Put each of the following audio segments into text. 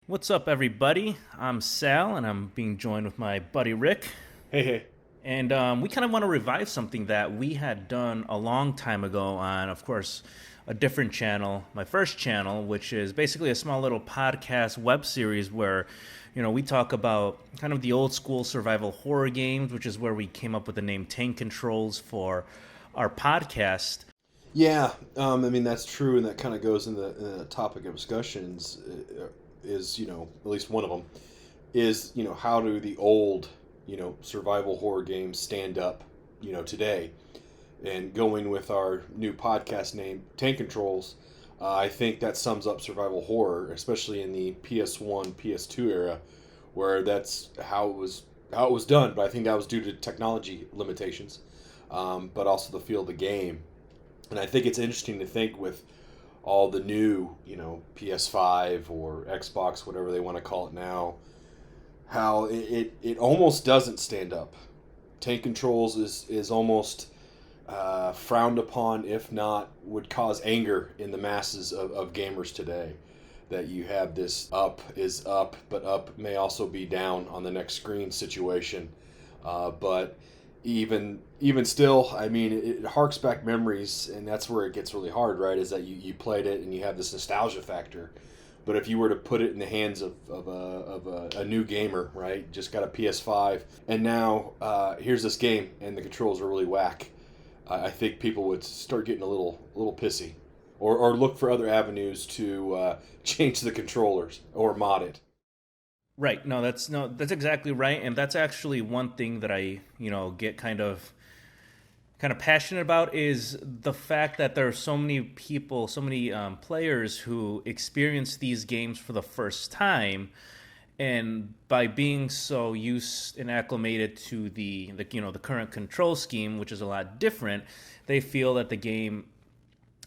What's up, everybody? I'm Sal, and I'm being joined with my buddy Rick. Hey, hey. And we kind of want to revive something that we had done a long time ago on, of course, a different channel, my first channel, which is basically a small little podcast web series where, we talk about kind of the old school survival horror games, which is where we came up with the name Tank Controls for our podcast. Yeah, I mean that's true, and that kind of goes in the topic of discussions. Is at least one of them is how do the old survival horror games stand up today, and going with our new podcast name Tank Controls, I think that sums up survival horror, especially in the PS1, PS2 era, where that's how it was done. But I think that was due to technology limitations, but also the feel of the game. And I think it's interesting to think with all the new, PS5 or Xbox, whatever they want to call it now, how it almost doesn't stand up. Tank Controls is almost frowned upon, if not would cause anger in the masses of gamers today. That you have this up is up, but up may also be down on the next screen situation. But even still, I mean, it harks back memories, and that's where it gets really hard, right? Is that you played it and you have this nostalgia factor. But if you were to put it in the hands of a new gamer, right, just got a PS5, and now here's this game, and the controls are really whack, I think people would start getting a little pissy, or look for other avenues to change the controllers or mod it. Right. No, that's exactly right, and that's actually one thing that I, get kind of passionate about is the fact that there are so many people, so many players who experience these games for the first time, and by being so used and acclimated to the current control scheme, which is a lot different, they feel that the game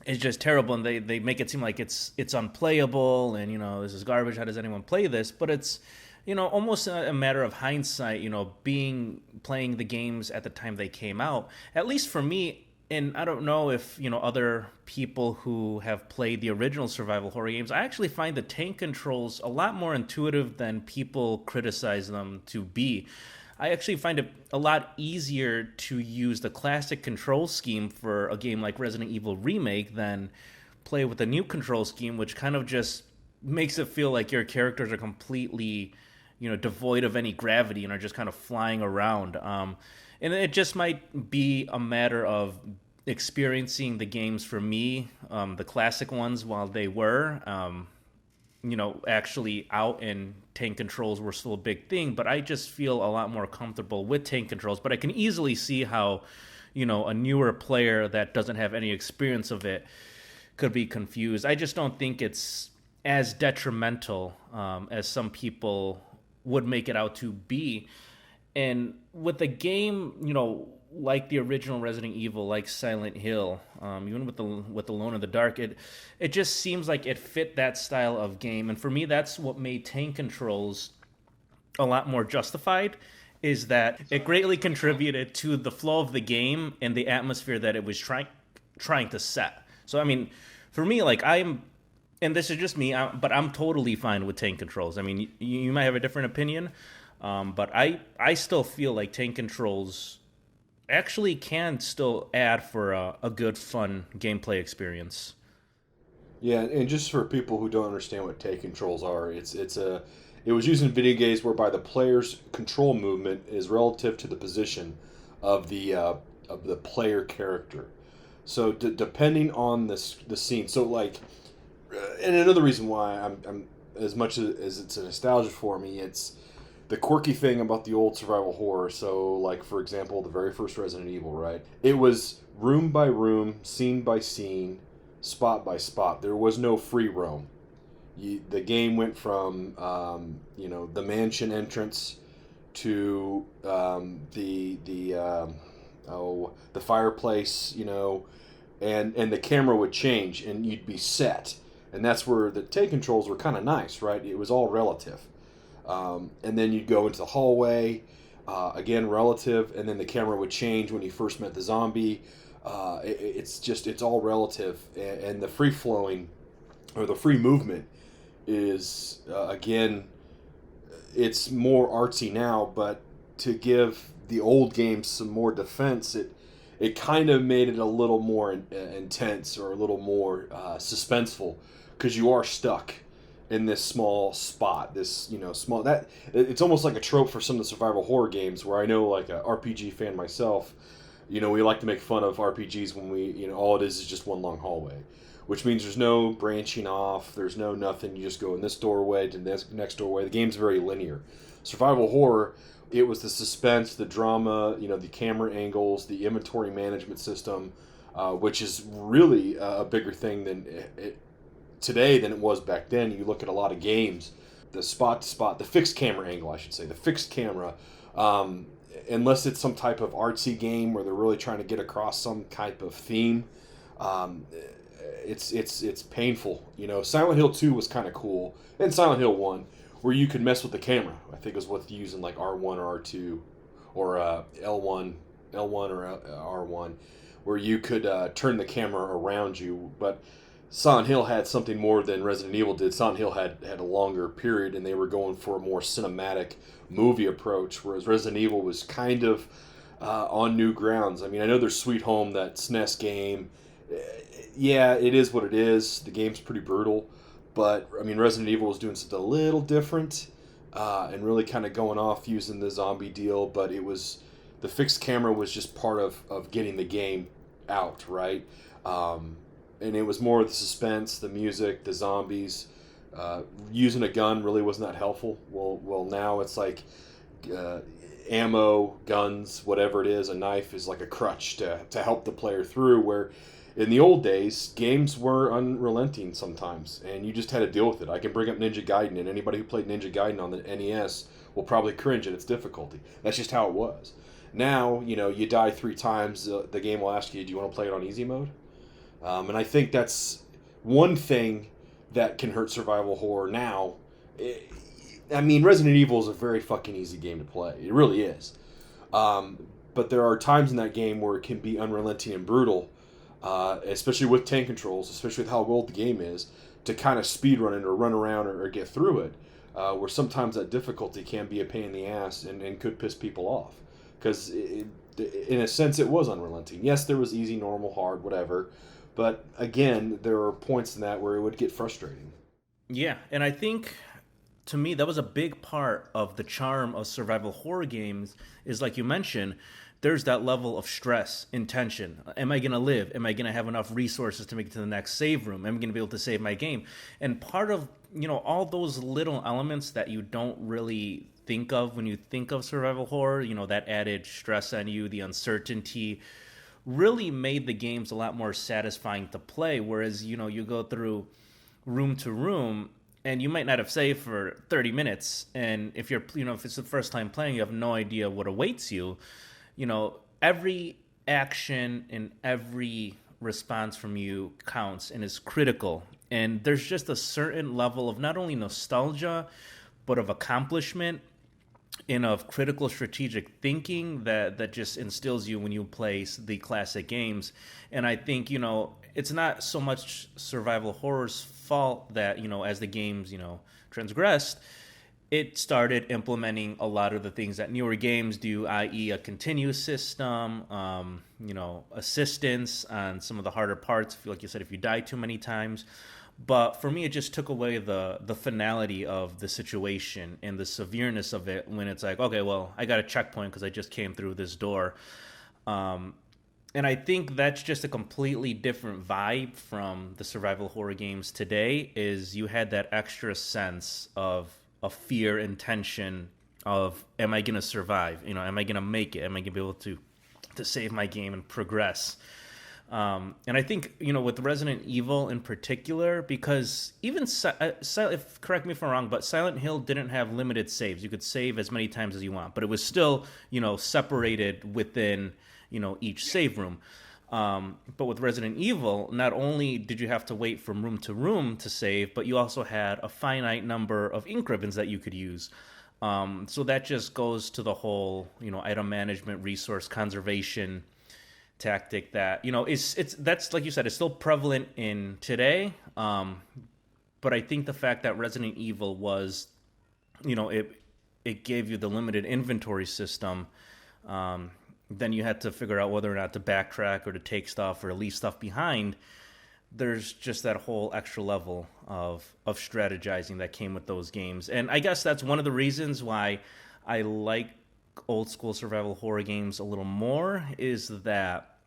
is just terrible, and they make it seem like it's unplayable, and this is garbage. How does anyone play this? But it's almost a matter of hindsight. Being playing the games at the time they came out. At least for me, and I don't know if other people who have played the original survival horror games. I actually find the tank controls a lot more intuitive than people criticize them to be. I actually find it a lot easier to use the classic control scheme for a game like Resident Evil Remake than play with the new control scheme, which kind of just makes it feel like your characters are completely, devoid of any gravity and are just kind of flying around. And it just might be a matter of experiencing the games for me, the classic ones while they were. Actually out and tank controls were still a big thing, but I just feel a lot more comfortable with tank controls. But I can easily see how, a newer player that doesn't have any experience of it could be confused. I just don't think it's as detrimental as some people would make it out to be. And with a game, like the original Resident Evil, like Silent Hill, even with Alone in the Dark, it just seems like it fit that style of game. And for me, that's what made tank controls a lot more justified. Is that it greatly contributed to the flow of the game and the atmosphere that it was trying to set. So I mean, for me, like and this is just me, but I'm totally fine with tank controls. I mean, you might have a different opinion, but I still feel like tank controls actually can still add for a good, fun gameplay experience. Yeah, and just for people who don't understand what take controls are, it was used in video games whereby the player's control movement is relative to the position of the player character. So depending on the scene, so like, and another reason why I'm as much as it's a nostalgia for me, it's the quirky thing about the old survival horror. So, like, for example, the very first Resident Evil, right? It was room by room, scene by scene, spot by spot. There was no free roam. The game went from, the mansion entrance to the fireplace, and the camera would change, and you'd be set. And that's where the take controls were kind of nice, right? It was all relative. And then you'd go into the hallway, again relative, and then the camera would change when you first met the zombie. It's all relative, and the free flowing or the free movement is again, it's more artsy now, but to give the old games some more defense, it kind of made it a little more intense or a little more suspenseful because you are stuck in this small spot, this small that it's almost like a trope for some of the survival horror games where I know like a RPG fan myself, we like to make fun of RPGs when we all it is just one long hallway, which means there's no branching off, there's no nothing. You just go in this doorway to this next doorway. The game's very linear. Survival horror, it was the suspense, the drama, the camera angles, the inventory management system, which is really a bigger thing today than it was back then. You look at a lot of games, the spot to spot, the fixed camera angle, I should say, the fixed camera. Unless it's some type of artsy game where they're really trying to get across some type of theme, it's painful. Silent Hill 2 was kind of cool, and Silent Hill 1, where you could mess with the camera. I think it was what's using like R1 or R2 or L1 or R1, where you could turn the camera around you. But Silent Hill had something more than Resident Evil did. Silent Hill had a longer period, and they were going for a more cinematic movie approach, whereas Resident Evil was kind of on new grounds. I mean, I know there's Sweet Home, that SNES game. Yeah, it is what it is. The game's pretty brutal, but I mean, Resident Evil was doing something a little different and really kind of going off using the zombie deal. But the fixed camera was just part of getting the game out, right? And it was more the suspense, the music, the zombies. Using a gun really wasn't that helpful. Well, now it's like ammo, guns, whatever it is. A knife is like a crutch to help the player through. Where in the old days, games were unrelenting sometimes, and you just had to deal with it. I can bring up Ninja Gaiden, and anybody who played Ninja Gaiden on the NES will probably cringe at its difficulty. That's just how it was. Now, you die 3 times, the game will ask you, do you want to play it on easy mode? And I think that's one thing that can hurt survival horror now. I mean, Resident Evil is a very fucking easy game to play. It really is. But there are times in that game where it can be unrelenting and brutal, especially with tank controls, especially with how old the game is, to kind of speed run it or run around or get through it, where sometimes that difficulty can be a pain in the ass and could piss people off. Because in a sense, it was unrelenting. Yes, there was easy, normal, hard, whatever. But again, there are points in that where it would get frustrating. Yeah, and I think to me that was a big part of the charm of survival horror games is like you mentioned, there's that level of stress and tension. Am I going to live? Am I going to have enough resources to make it to the next save room? Am I going to be able to save my game? And part of, all those little elements that you don't really think of when you think of survival horror, that added stress on you, the uncertainty, really made the games a lot more satisfying to play. Whereas, you go through room to room and you might not have saved for 30 minutes. And if you're, if it's the first time playing, you have no idea what awaits you. Every action and every response from you counts and is critical. And there's just a certain level of not only nostalgia, but of accomplishment and of critical strategic thinking that just instills you when you play the classic games. And I think, it's not so much survival horror's fault that, as the games, transgressed, it started implementing a lot of the things that newer games do, i.e. a continuous system, assistance on some of the harder parts, like you said, if you die too many times. But for me, it just took away the finality of the situation and the severeness of it when it's like, okay, well, I got a checkpoint because I just came through this door. And I think that's just a completely different vibe from the survival horror games today, is you had that extra sense of fear and tension of, am I going to survive? Am I going to make it? Am I going to be able to save my game and progress? And I think, with Resident Evil in particular, because even, correct me if I'm wrong, but Silent Hill didn't have limited saves. You could save as many times as you want, but it was still, separated within, each save room. But with Resident Evil, not only did you have to wait from room to room to save, but you also had a finite number of ink ribbons that you could use. So that just goes to the whole, item management, resource conservation tactic that, it's that's like you said, it's still prevalent in today. but I think the fact that Resident Evil was, it gave you the limited inventory system. Then you had to figure out whether or not to backtrack or to take stuff or leave stuff behind. There's just that whole extra level of strategizing that came with those games. And I guess that's one of the reasons why I like old school survival horror games a little more, is that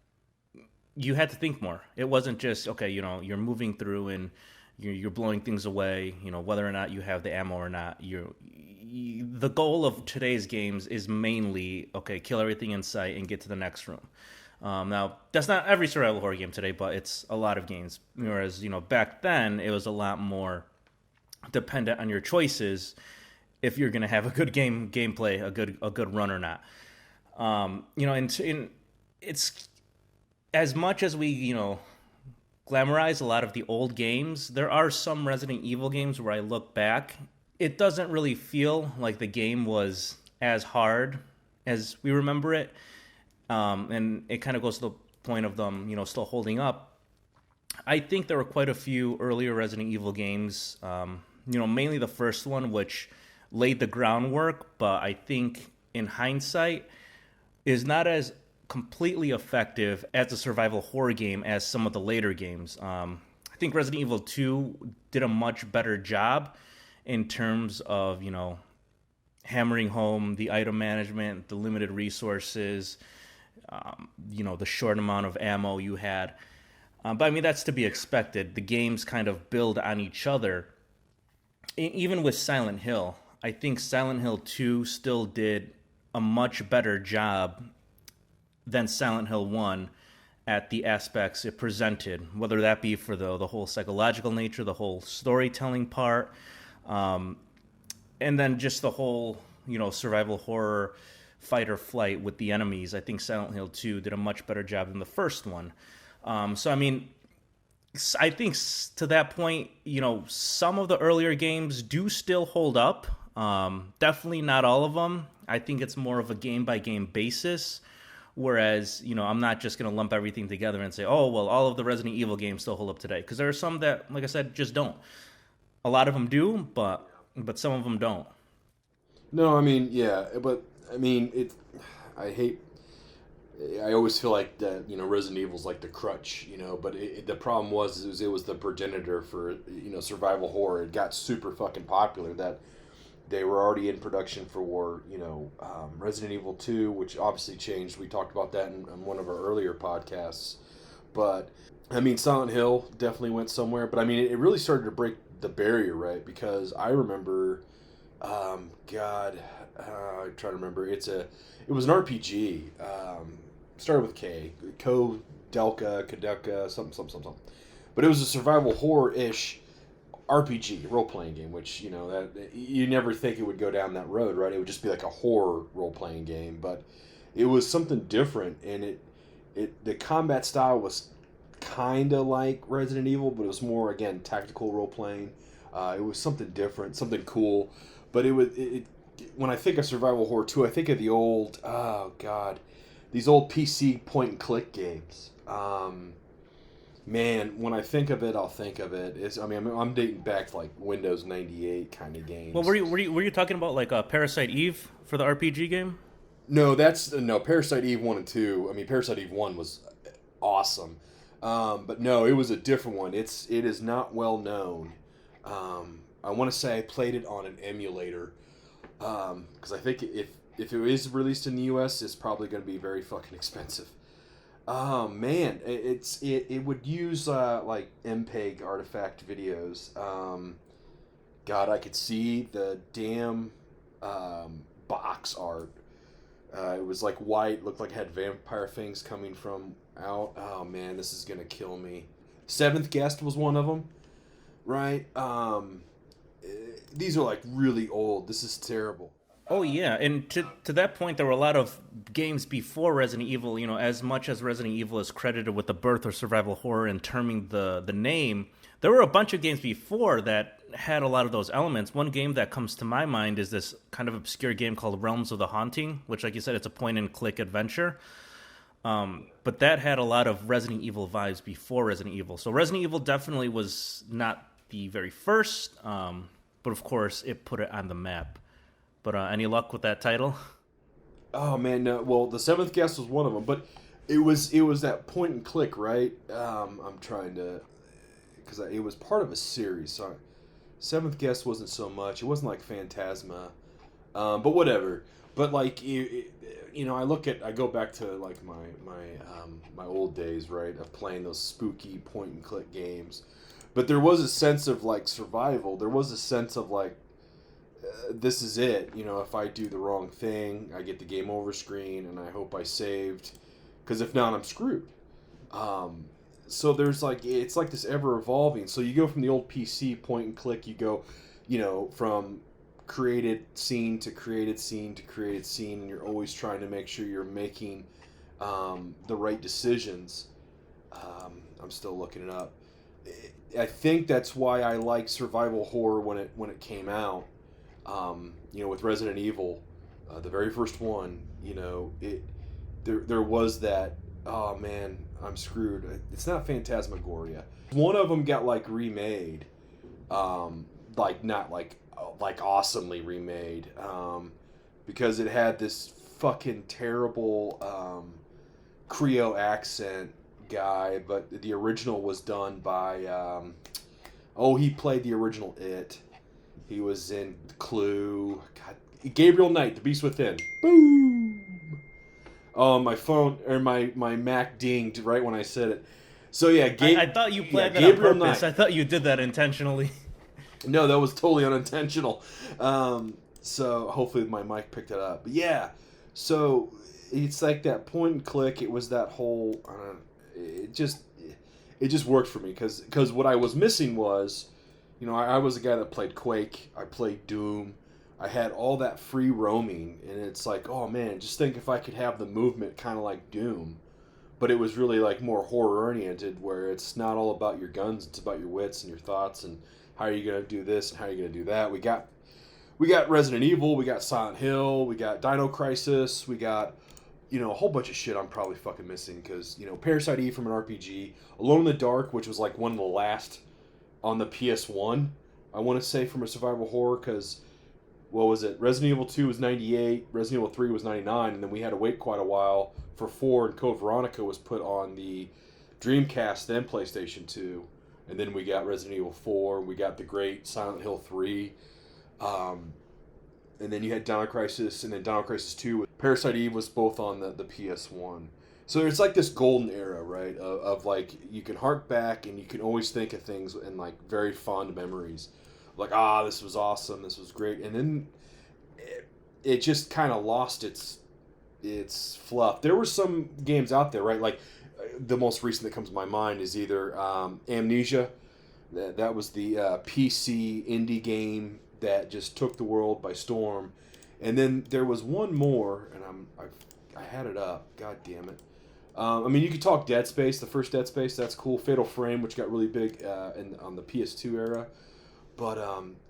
you had to think more. It wasn't just, okay, you're moving through and you're blowing things away, whether or not you have the ammo or not. The goal of today's games is mainly, okay, kill everything in sight and get to the next room. Now, that's not every survival horror game today, but it's a lot of games. Whereas, back then, it was a lot more dependent on your choices if you're going to have a good gameplay, a good run or not. And it's as much as we, glamorize a lot of the old games, there are some Resident Evil games where I look back, it doesn't really feel like the game was as hard as we remember it. And it kind of goes to the point of them, still holding up. I think there were quite a few earlier Resident Evil games, mainly the first one, which laid the groundwork, but I think in hindsight is not as completely effective as a survival horror game as some of the later games. I think Resident Evil 2 did a much better job in terms of, hammering home the item management, the limited resources, the short amount of ammo you had. But I mean, that's to be expected. The games kind of build on each other. Even with Silent Hill, I think Silent Hill 2 still did a much better job than Silent Hill 1 at the aspects it presented, whether that be for the whole psychological nature, the whole storytelling part, and then just the whole, survival horror fight or flight with the enemies. I think Silent Hill 2 did a much better job than the first one. So, I mean, I think to that point, some of the earlier games do still hold up. Definitely not all of them. I think it's more of a game-by-game basis. Whereas, I'm not just going to lump everything together and say, oh, well, all of the Resident Evil games still hold up today. Because there are some that, like I said, just don't. A lot of them do, but some of them don't. No, I mean, yeah, but I mean, I always feel like that, Resident Evil's like the crutch, but the problem was it was the progenitor for, survival horror. It got super fucking popular that they were already in production for, Resident Evil 2, which obviously changed. We talked about that in one of our earlier podcasts. But, I mean, Silent Hill definitely went somewhere. But, I mean, it really started to break the barrier, right? Because I remember, I try to remember. It was an RPG. Started with K. Delka, something. But it was a survival horror-ish RPG, role-playing game, which, that you never think it would go down that road, right? It would just be like a horror role-playing game, but it was something different, and the combat style was kind of like Resident Evil, but it was more, again, tactical role-playing. It was something different, something cool, but when I think of survival horror, too, I think of the old, these old PC point-and-click games. Man, when I think of it, I'll think of it. I'm dating back to like Windows 98 kind of games. Well, were you talking about like Parasite Eve for the RPG game? No, Parasite Eve 1 and 2. I mean, Parasite Eve 1 was awesome. But no, it was a different one. It is not well known. I want to say I played it on an emulator. Because I think if it is released in the US, it's probably going to be very fucking expensive. Oh man, it would use like MPEG artifact videos. God, I could see the damn box art. It was like white, looked like it had vampire things coming from out. Oh man, this is gonna kill me. Seventh Guest was one of them, right? These are like really old. This is terrible. Oh yeah, and to that point, there were a lot of games before Resident Evil. As much as Resident Evil is credited with the birth of survival horror and terming the name, there were a bunch of games before that had a lot of those elements. One game that comes to my mind is this kind of obscure game called Realms of the Haunting, which, like you said, it's a point-and-click adventure. But that had a lot of Resident Evil vibes before Resident Evil. So Resident Evil definitely was not the very first, but of course it put it on the map. But any luck with that title? Oh man, no. Well, the Seventh Guest was one of them, but it was that point and click, right? I'm trying to, because it was part of a series. So Seventh Guest wasn't so much. It wasn't like Phantasma, but whatever. But like I go back to like my old days, right, of playing those spooky point and click games. But there was a sense of like survival. There was a sense of like, this is it. If I do the wrong thing, I get the game over screen, and I hope I saved, because if not, I'm screwed. So there's like, it's like this ever evolving. So you go from the old PC point and click, you go, from created scene to created scene to created scene, and you're always trying to make sure you're making the right decisions. I'm still looking it up. I think that's why I like survival horror when it came out. With Resident Evil, the very first one, there was that, oh man, I'm screwed. It's not Phantasmagoria. One of them got like remade, like not like awesomely remade, because it had this fucking terrible Creole accent guy, but the original was done by he played the original It. He was in Clue. God, Gabriel Knight, The Beast Within. Boom. Oh, my phone or my Mac dinged right when I said it. So yeah, I thought you played that Gabriel on purpose. Knight. I thought you did that intentionally. No, that was totally unintentional. So hopefully my mic picked it up. But yeah, so it's like that point and click. It was that whole. It just worked for me because what I was missing was, I was a guy that played Quake. I played Doom. I had all that free roaming, and it's like, oh man, just think if I could have the movement kind of like Doom, but it was really like more horror oriented, where it's not all about your guns, it's about your wits and your thoughts and how are you gonna do this and how are you gonna do that. We got Resident Evil, we got Silent Hill, we got Dino Crisis, we got a whole bunch of shit I'm probably fucking missing because Parasite Eve from an RPG, Alone in the Dark, which was like one of the last on the PS1, I want to say, from a survival horror, because what was it? Resident Evil 2 was 98, Resident Evil 3 was 99, and then we had to wait quite a while for 4, and Code Veronica was put on the Dreamcast, then PlayStation 2, and then we got Resident Evil 4, we got the great Silent Hill 3, and then you had Dino Crisis, and then Dino Crisis 2. Parasite Eve was both on the PS1. So it's like this golden era, right, of like, you can hark back and you can always think of things in like very fond memories. Like, this was awesome, this was great. And then it just kind of lost its fluff. There were some games out there, right, like the most recent that comes to my mind is either Amnesia. That was the PC indie game that just took the world by storm. And then there was one more, and I had it up. God damn it. You could talk Dead Space, the first Dead Space. That's cool. Fatal Frame, which got really big on the PS2 era. But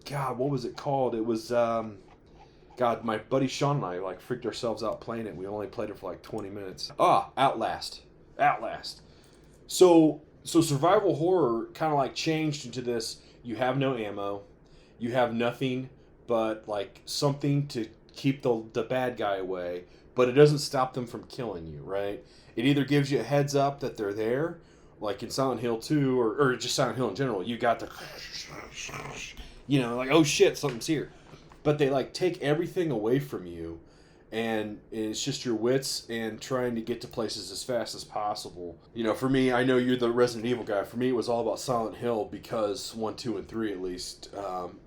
God, what was it called? It was God. My buddy Sean and I like freaked ourselves out playing it. We only played it for like 20 minutes. Outlast. So survival horror kind of like changed into this. You have no ammo. You have nothing but like something to keep the bad guy away, but it doesn't stop them from killing you, right? It either gives you a heads up that they're there, like in Silent Hill 2, or just Silent Hill in general. You got the, like, oh shit, something's here. But they like take everything away from you, and it's just your wits and trying to get to places as fast as possible. For me, I know you're the Resident Evil guy. For me, it was all about Silent Hill because 1, 2, and 3 at least.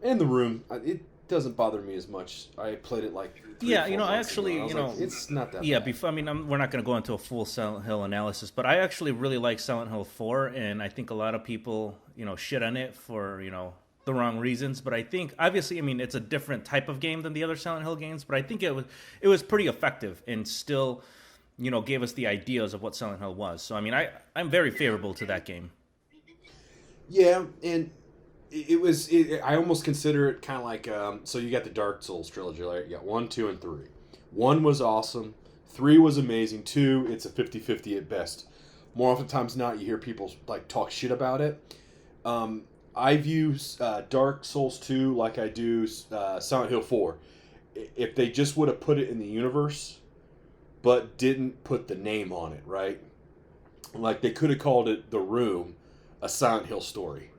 And The Room, it doesn't bother me as much. I played it like 3 or 4 I months actually, ago. Like, it's not that yeah, bad. we're not going to go into a full Silent Hill analysis, but I actually really like Silent Hill 4, and I think a lot of people, shit on it for, the wrong reasons. But I think, obviously, it's a different type of game than the other Silent Hill games, but I think it was pretty effective and still, gave us the ideas of what Silent Hill was. So, I'm very favorable to that game. Yeah, and I almost consider it kind of like, so you got the Dark Souls trilogy, right? You got 1, 2, and 3. 1 was awesome. 3 was amazing. 2, it's a 50-50 at best. More often times than not, you hear people like talk shit about it. I view Dark Souls 2 like I do Silent Hill 4. If they just would have put it in the universe, but didn't put the name on it, right? Like they could have called it The Room, a Silent Hill story.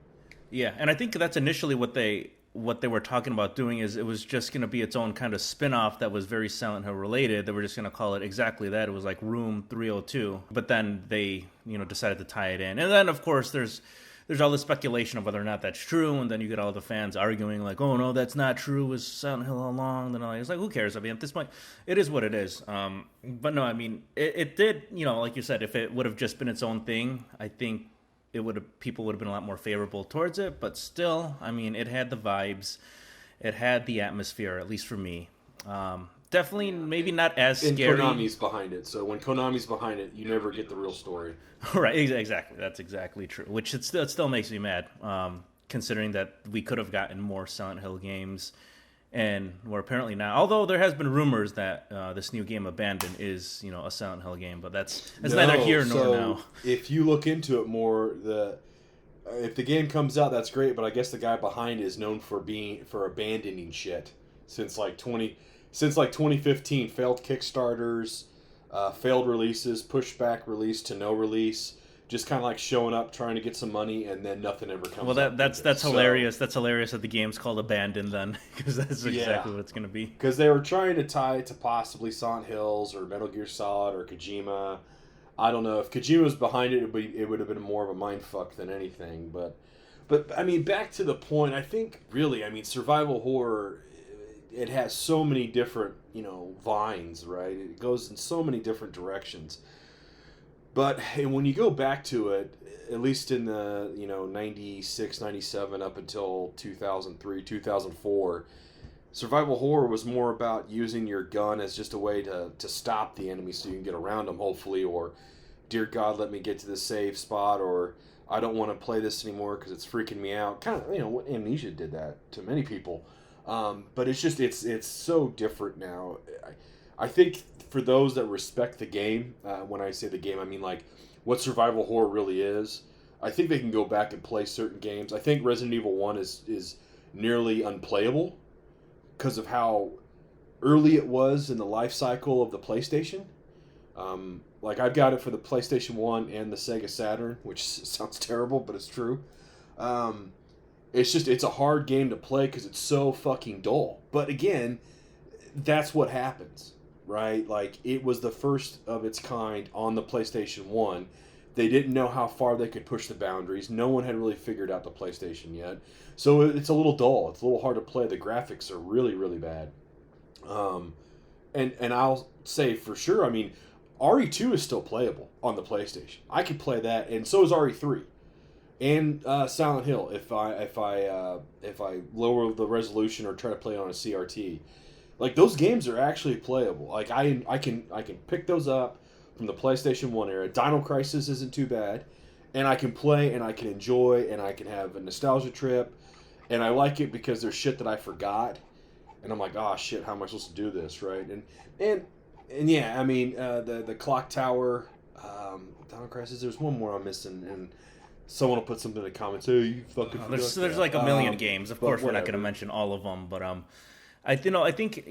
Yeah, and I think that's initially what they were talking about doing is it was just going to be its own kind of spin-off that was very Silent Hill related. They were just going to call it exactly that. It was like Room 302. But then they, decided to tie it in. And then of course there's all the speculation of whether or not that's true, and then you get all the fans arguing like, "Oh no, that's not true. It was Silent Hill all along." Then it's like, who cares? I mean, at this point, it is what it is. But no, I mean, it did. Like you said, if it would have just been its own thing, I think people would have been a lot more favorable towards it. But still, I mean, it had the vibes, it had the atmosphere, at least for me. Definitely, maybe not as scary. And Konami's behind it, so when Konami's behind it, you never get the real story. Right, exactly. That's exactly true. Which it still makes me mad, considering that we could have gotten more Silent Hill games, and we're apparently not. Although there has been rumors that this new game, Abandoned, is a Silent Hill game, but that's neither here nor now. If you look into it more, if the game comes out, that's great. But I guess the guy behind it is known for abandoning shit since like 2015, failed Kickstarters, failed releases, pushed back release to no release, just kind of like showing up, trying to get some money, and then nothing ever comes. Well, that's hilarious. That's hilarious that the game's called Abandoned then, because that's exactly what it's going to be. Because they were trying to tie it to possibly Silent Hills or Metal Gear Solid or Kojima. I don't know if Kojima was behind it. It would have been more of a mindfuck than anything. But I mean, back to the point. I think really, I mean, survival horror. It has so many different, vines, right? It goes in so many different directions. But when you go back to it, at least in the, 96, 97 up until 2003, 2004, survival horror was more about using your gun as just a way to stop the enemy so you can get around them, hopefully, or, dear God, let me get to the safe spot, or I don't want to play this anymore because it's freaking me out. Kind of, Amnesia did that to many people. But it's just it's so different now. I think for those that respect the game, when I say the game, I mean like what survival horror really is. I think they can go back and play certain games. I think Resident Evil 1 is nearly unplayable because of how early it was in the life cycle of the PlayStation. Like I've got it for the PlayStation 1 and the Sega Saturn, which sounds terrible, but it's true. It's a hard game to play because it's so fucking dull. But again, that's what happens, right? Like, it was the first of its kind on the PlayStation 1. They didn't know how far they could push the boundaries. No one had really figured out the PlayStation yet. So it's a little dull. It's a little hard to play. The graphics are really, really bad. And I'll say for sure, I mean, RE2 is still playable on the PlayStation. I could play that, and so is RE3. And Silent Hill, if I lower the resolution or try to play on a CRT, like those games are actually playable. Like I can pick those up from the PlayStation 1 era. Dino Crisis isn't too bad, and I can play and I can enjoy and I can have a nostalgia trip, and I like it because there's shit that I forgot, and I'm like, oh shit, how am I supposed to do this, right? And yeah, I mean the Clock Tower, Dino Crisis. There's one more I'm missing and. Someone will put something in the comments. Hey, you fucking. There's like a million games. Of course, we're not going to mention all of them, but I think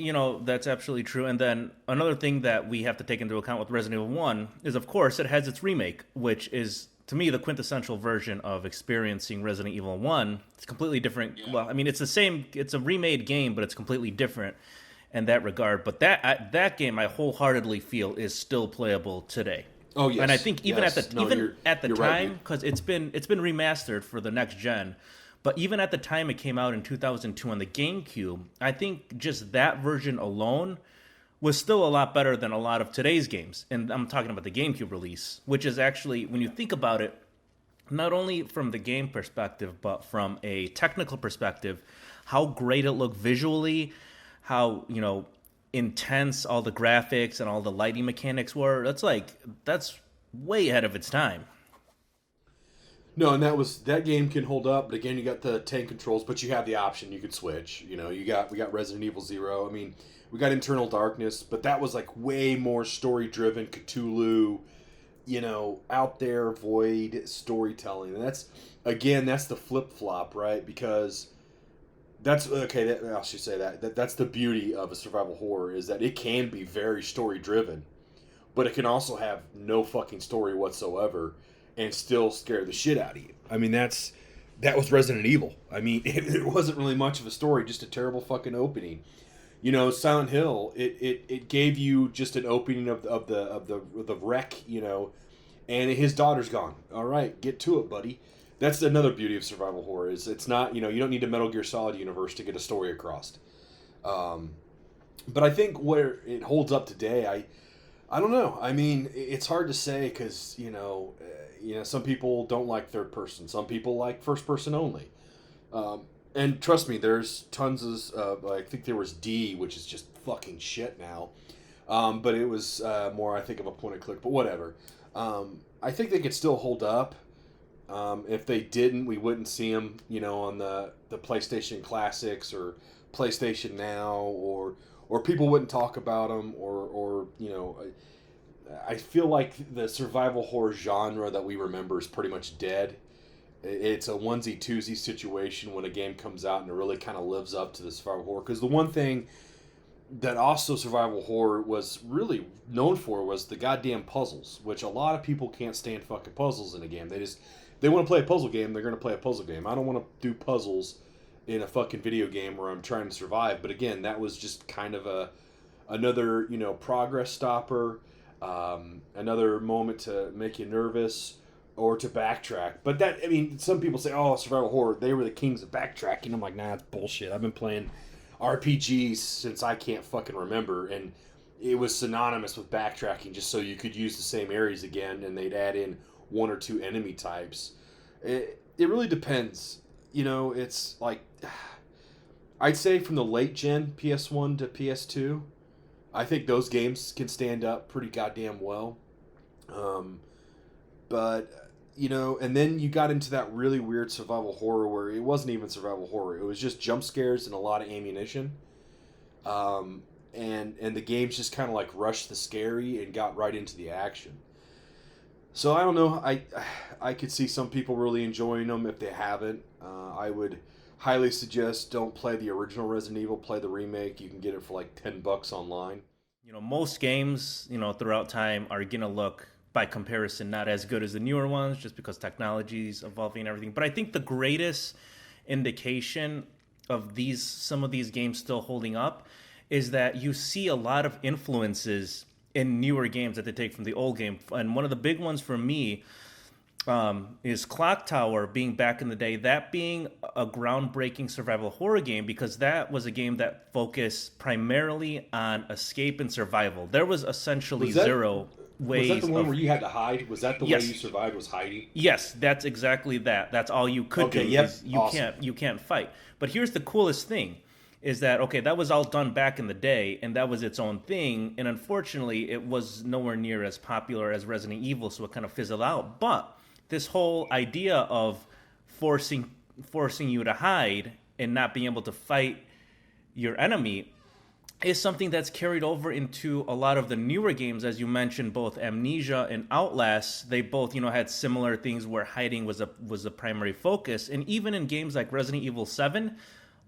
that's absolutely true. And then another thing that we have to take into account with Resident Evil 1 is, of course, it has its remake, which is to me the quintessential version of experiencing Resident Evil 1. It's completely different. Yeah. Well, I mean, it's the same. It's a remade game, but it's completely different in that regard. But that game, I wholeheartedly feel, is still playable today. Oh yes, and I think even at the time, because right. it's been remastered for the next gen, but even at the time it came out in 2002 on the GameCube, I think just that version alone was still a lot better than a lot of today's games. And I'm talking about the GameCube release, which is actually, when you think about it, not only from the game perspective, but from a technical perspective, how great it looked visually, how intense all the graphics and all the lighting mechanics were. That's way ahead of its time. No, and that game can hold up, but again, you got the tank controls, but you have the option, you could switch. We got Resident Evil 0. I mean, we got Internal Darkness, but that was like way more story driven, Cthulhu, out there void storytelling. And that's, again, that's the flip flop, right? Because that's okay. I should say that's the beauty of a survival horror, is that it can be very story driven, but it can also have no fucking story whatsoever and still scare the shit out of you. I mean, that was Resident Evil. I mean, it wasn't really much of a story, just a terrible fucking opening. Silent Hill, it gave you just an opening of the wreck, and his daughter's gone. All right, get to it, buddy. That's another beauty of survival horror, is it's not, you don't need a Metal Gear Solid universe to get a story across. But I think where it holds up today, I don't know. I mean, it's hard to say because some people don't like third person. Some people like first person only. And trust me, there's tons of. I think there was D, which is just fucking shit now. But it was more, I think, of a point and click. But whatever. I think they could still hold up. If they didn't, we wouldn't see them, on the PlayStation Classics or PlayStation Now, or people wouldn't talk about them, or I feel like the survival horror genre that we remember is pretty much dead. It's a onesie twosie situation when a game comes out and it really kind of lives up to the survival horror. Because the one thing that also survival horror was really known for was the goddamn puzzles, which a lot of people can't stand fucking puzzles in a game. They want to play a puzzle game, they're going to play a puzzle game. I don't want to do puzzles in a fucking video game where I'm trying to survive. But again, that was just kind of another progress stopper, another moment to make you nervous or to backtrack. But some people say, oh, survival horror, they were the kings of backtracking. I'm like, nah, that's bullshit. I've been playing RPGs since I can't fucking remember, and it was synonymous with backtracking just so you could use the same areas again, and they'd add in one or two enemy types. It really depends. It's like, I'd say from the late gen PS1 to PS2, I think those games can stand up pretty goddamn well. But and then you got into that really weird survival horror where it wasn't even survival horror. It was just jump scares and a lot of ammunition. And the games just kind of like rushed the scary and got right into the action. So I don't know. I could see some people really enjoying them if they haven't. I would highly suggest don't play the original Resident Evil. Play the remake. You can get it for like $10 online. Most games, throughout time are gonna look, by comparison, not as good as the newer ones, just because technology is evolving and everything. But I think the greatest indication of some of these games still holding up is that you see a lot of influences in newer games that they take from the old game. And one of the big ones for me is Clock Tower being back in the day, that being a groundbreaking survival horror game, because that was a game that focused primarily on escape and survival. There was essentially zero ways. Was that the one where you had to hide? Was that the Yes. way you survived, was hiding? Yes, that's exactly that. That's all you could do. Yep. Is you Awesome. you can't fight. But here's the coolest thing is that that was all done back in the day and that was its own thing, and unfortunately it was nowhere near as popular as Resident Evil, so it kind of fizzled out. But this whole idea of forcing you to hide and not being able to fight your enemy is something that's carried over into a lot of the newer games. As you mentioned, both Amnesia and Outlast, they both had similar things where hiding was the primary focus. And even in games like Resident Evil 7,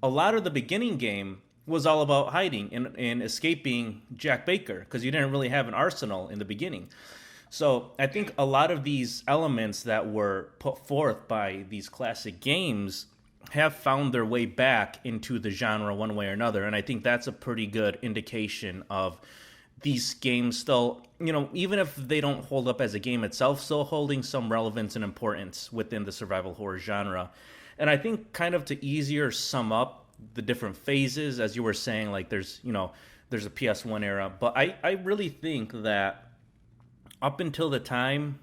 a lot of the beginning game was all about hiding and escaping Jack Baker, because you didn't really have an arsenal in the beginning. So I think a lot of these elements that were put forth by these classic games have found their way back into the genre one way or another. And I think that's a pretty good indication of these games still, even if they don't hold up as a game itself, still holding some relevance and importance within the survival horror genre. And I think kind of to easier sum up the different phases, as you were saying, like there's a PS1 era, but I really think that up until the time,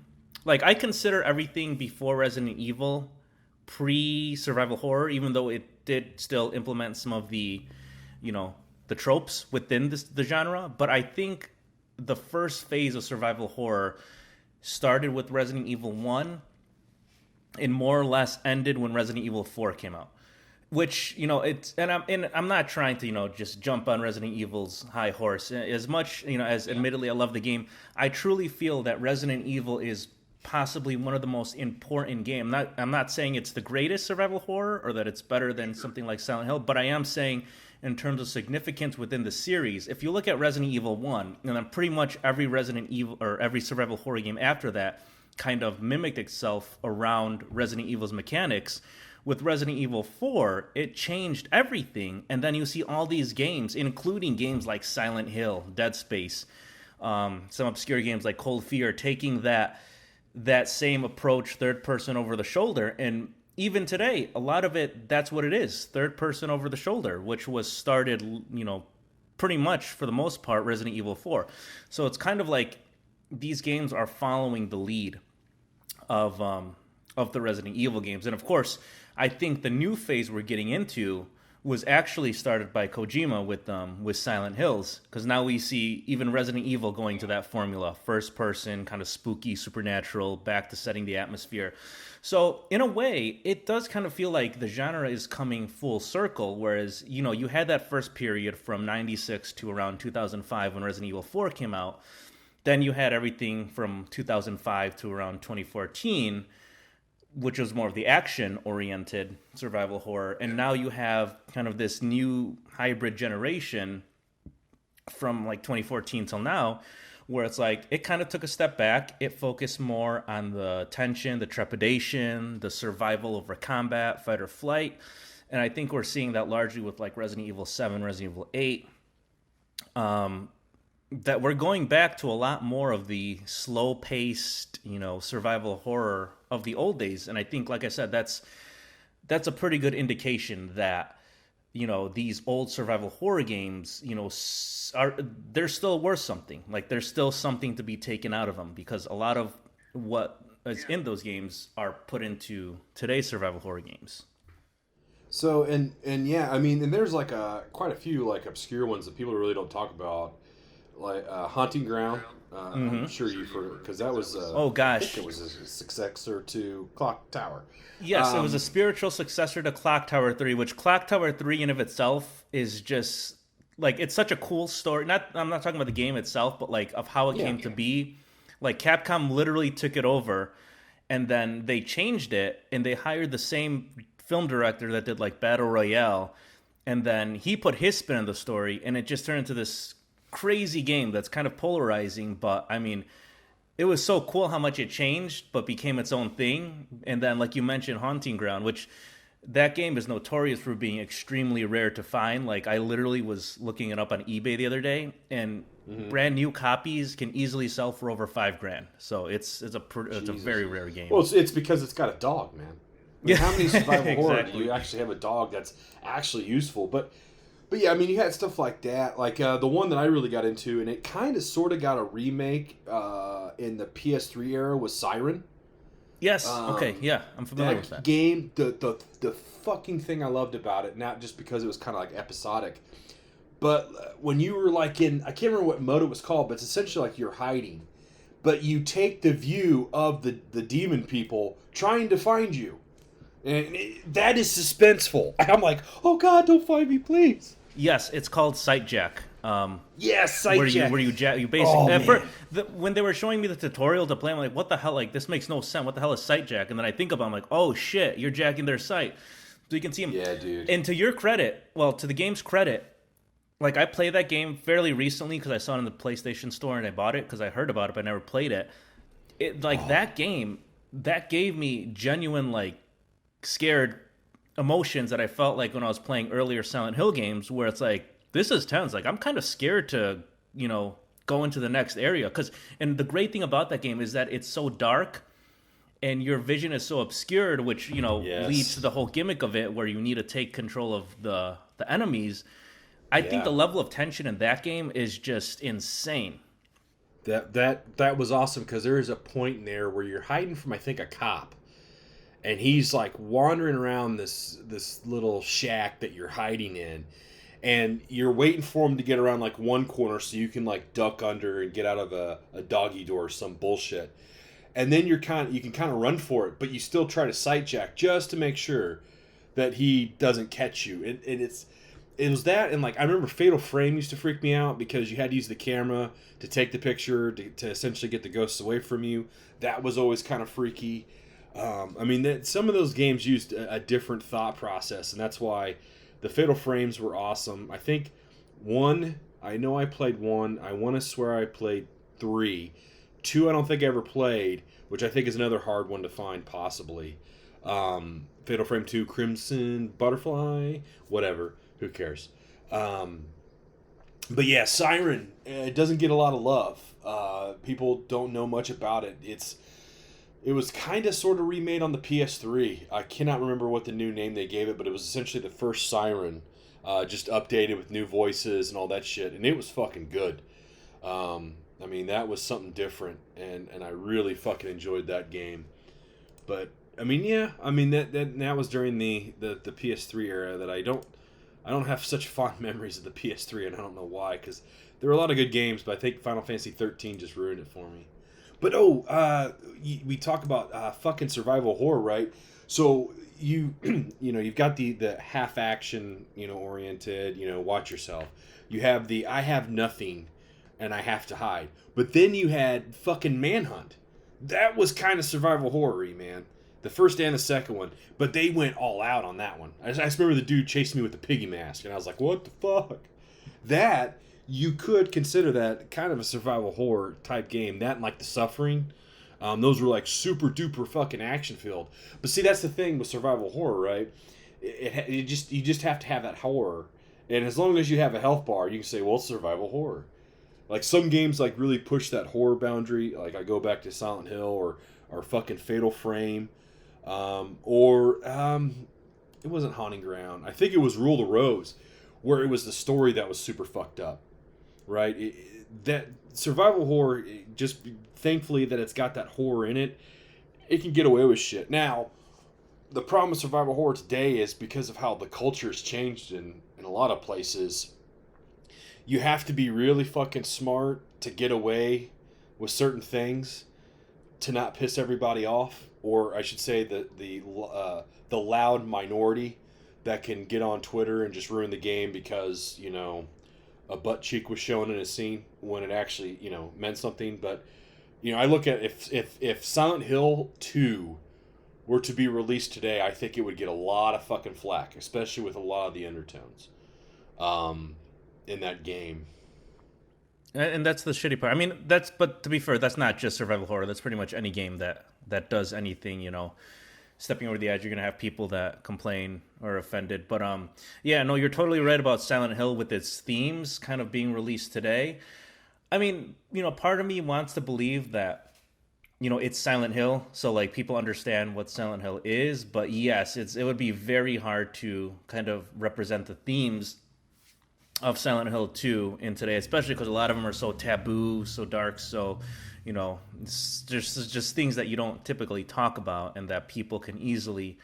like I consider everything before Resident Evil pre-survival horror, even though it did still implement some of the tropes within the genre. But I think the first phase of survival horror started with Resident Evil 1 and more or less ended when Resident Evil 4 came out. which I'm not trying to just jump on Resident Evil's high horse as much as admittedly I love the game. I truly feel that Resident Evil is possibly one of the most important games. I'm not saying it's the greatest survival horror or that it's better than something like Silent Hill, but I am saying in terms of significance within the series, if you look at Resident Evil 1, and then pretty much every Resident Evil or every survival horror game after that kind of mimicked itself around Resident Evil's mechanics. With Resident Evil 4, it changed everything, and then you see all these games, including games like Silent Hill, Dead Space, some obscure games like Cold Fear, taking that same approach, third person over the shoulder. And even today, a lot of it, that's what it is, third person over the shoulder, which was started, pretty much for the most part, Resident Evil 4. So it's kind of like these games are following the lead of the Resident Evil games. And of course, I think the new phase we're getting into was actually started by Kojima with Silent Hills, because now we see even Resident Evil going to that formula, first person, kind of spooky, supernatural, back to setting the atmosphere. So in a way, it does kind of feel like the genre is coming full circle, whereas, you had that first period from 96 to around 2005 when Resident Evil 4 came out. Then you had everything from 2005 to around 2014, which was more of the action-oriented survival horror. And now you have kind of this new hybrid generation from like 2014 till now, where it's like it kind of took a step back. It focused more on the tension, the trepidation, the survival over combat, fight or flight. And I think we're seeing that largely with like Resident Evil 7, Resident Evil 8. That we're going back to a lot more of the slow-paced, survival horror of the old days. And I think, like I said, that's a pretty good indication that, these old survival horror games, they're still worth something. Like, there's still something to be taken out of them, because a lot of what is in those games are put into today's survival horror games. So, and yeah, I mean, and there's like quite a few like obscure ones that people really don't talk about. Like Haunting Ground, I'm sure you've heard, because that was oh gosh, I think it was a successor to Clock Tower. Yes, it was a spiritual successor to Clock Tower 3, which Clock Tower 3 in of itself is just like, it's such a cool story. I'm not talking about the game itself, but like of how it came to be. Like Capcom literally took it over, and then they changed it, and they hired the same film director that did like Battle Royale, and then he put his spin on the story, and it just turned into this crazy game that's kind of polarizing. But I mean, it was so cool how much it changed but became its own thing. And then, like you mentioned, Haunting Ground, which that game is notorious for being extremely rare to find. Like, I literally was looking it up on eBay the other day, and brand new copies can easily sell for over $5,000. So it's a very rare game. Well, it's because it's got a dog, man. I mean, how many survival horror Exactly. do you actually have a dog that's actually useful? But yeah, I mean, you had stuff like that. Like the one that I really got into, and it kind of sort of got a remake in the PS3 era, was Siren. Yes. Okay. Yeah, I'm familiar with that game. The fucking thing I loved about it, not just because it was kind of like episodic, but when you were like I can't remember what mode it was called, but it's essentially like you're hiding, but you take the view of the demon people trying to find you, and that is suspenseful. I'm like, oh God, don't find me, please. Yes, it's called Sightjack. Yes, Sightjack. Where you basically when they were showing me the tutorial to play, I'm like, what the hell? Like, this makes no sense. What the hell is Sightjack? And then I think about it, I'm like, oh shit, you're jacking their sight, so you can see them. Yeah, dude. And to your credit, to the game's credit, like, I played that game fairly recently because I saw it in the PlayStation Store and I bought it because I heard about it, but I never played it. That game, that gave me genuine like scared emotions that I felt like when I was playing earlier Silent Hill games, where it's like, this is tense. Like, I'm kind of scared to, go into the next area. And the great thing about that game is that it's so dark and your vision is so obscured, which, leads to the whole gimmick of it, where you need to take control of the enemies. I think the level of tension in that game is just insane. That was awesome, because there is a point in there where you're hiding from, I think, a cop. And he's like wandering around this little shack that you're hiding in, and you're waiting for him to get around like one corner so you can like duck under and get out of a doggy door or some bullshit. And then you can kind of run for it, but you still try to sightjack just to make sure. that he doesn't catch you. It was that, and like I remember Fatal Frame used to freak me out because you had to use the camera to take the picture to essentially get the ghosts away from you. That was always kind of freaky. I mean, some of those games used a different thought process, and that's why the Fatal Frames were awesome. I think one, I know I played one. I want to swear I played three. Two, I don't think I ever played, which I think is another hard one to find, possibly. Fatal Frame 2, Crimson Butterfly, whatever. Who cares? But yeah, Siren, it doesn't get a lot of love. People don't know much about it. It was kind of sort of remade on the PS3. I cannot remember what the new name they gave it, but it was essentially the first Siren, just updated with new voices and all that shit, and it was fucking good. I mean, that was something different, and I really fucking enjoyed that game. But I mean, yeah, I mean that was during the PS3 era that I don't have such fond memories of the PS3, and I don't know why, because there were a lot of good games, but I think Final Fantasy 13 just ruined it for me. But we talk about fucking survival horror, right? So you've got the half action, oriented, watch yourself. You have the I have nothing and I have to hide. But then you had fucking Manhunt. That was kind of survival horror-y, man. The first and the second one. But they went all out on that one. I just remember the dude chasing me with the piggy mask, and I was like, what the fuck? That, you could consider that kind of a survival horror type game. That and like The Suffering. Those were like super duper fucking action filled. But see, that's the thing with survival horror, right? You just have to have that horror. And as long as you have a health bar, you can say, well, it's survival horror. Like some games like really push that horror boundary. Like I go back to Silent Hill or fucking Fatal Frame. It wasn't Haunting Ground. I think it was Rule the Rose, where it was the story that was super fucked up, right? That survival horror, just thankfully that it's got that horror in it, it can get away with shit. Now, the problem with survival horror today is because of how the culture has changed in a lot of places. You have to be really fucking smart to get away with certain things to not piss everybody off, or I should say the loud minority that can get on Twitter and just ruin the game because a butt cheek was shown in a scene when it actually meant something. But I look at if Silent Hill 2 were to be released today, I think it would get a lot of fucking flack, especially with a lot of the undertones in that game. And that's the shitty part. I mean, but to be fair, that's not just survival horror. That's pretty much any game that does anything, stepping over the edge. You're going to have people that complain or offended. But yeah, no, you're totally right about Silent Hill with its themes kind of being released today. I mean, part of me wants to believe that, it's Silent Hill, so like people understand what Silent Hill is. But yes, it would be very hard to kind of represent the themes of Silent Hill 2 in today, especially because a lot of them are so taboo, so dark, so it's just things that you don't typically talk about, and that people can easily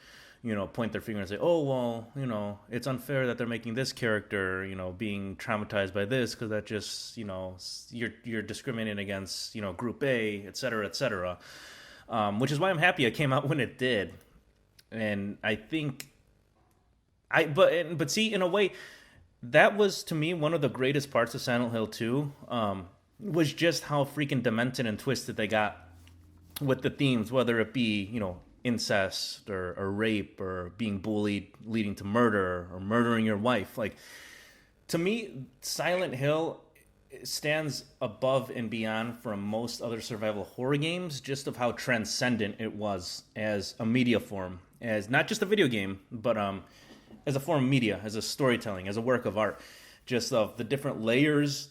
point their finger and say, oh well, it's unfair that they're making this character being traumatized by this, because that just you're discriminating against group A, etc., etc. Which is why I'm happy it came out when it did. And I think but see, in a way, that was, to me, one of the greatest parts of Silent Hill 2, was just how freaking demented and twisted they got with the themes, whether it be, incest or rape or being bullied leading to murder or murdering your wife. Like, to me, Silent Hill stands above and beyond from most other survival horror games, just of how transcendent it was as a media form, as not just a video game, but as a form of media, as a storytelling, as a work of art, just of the different layers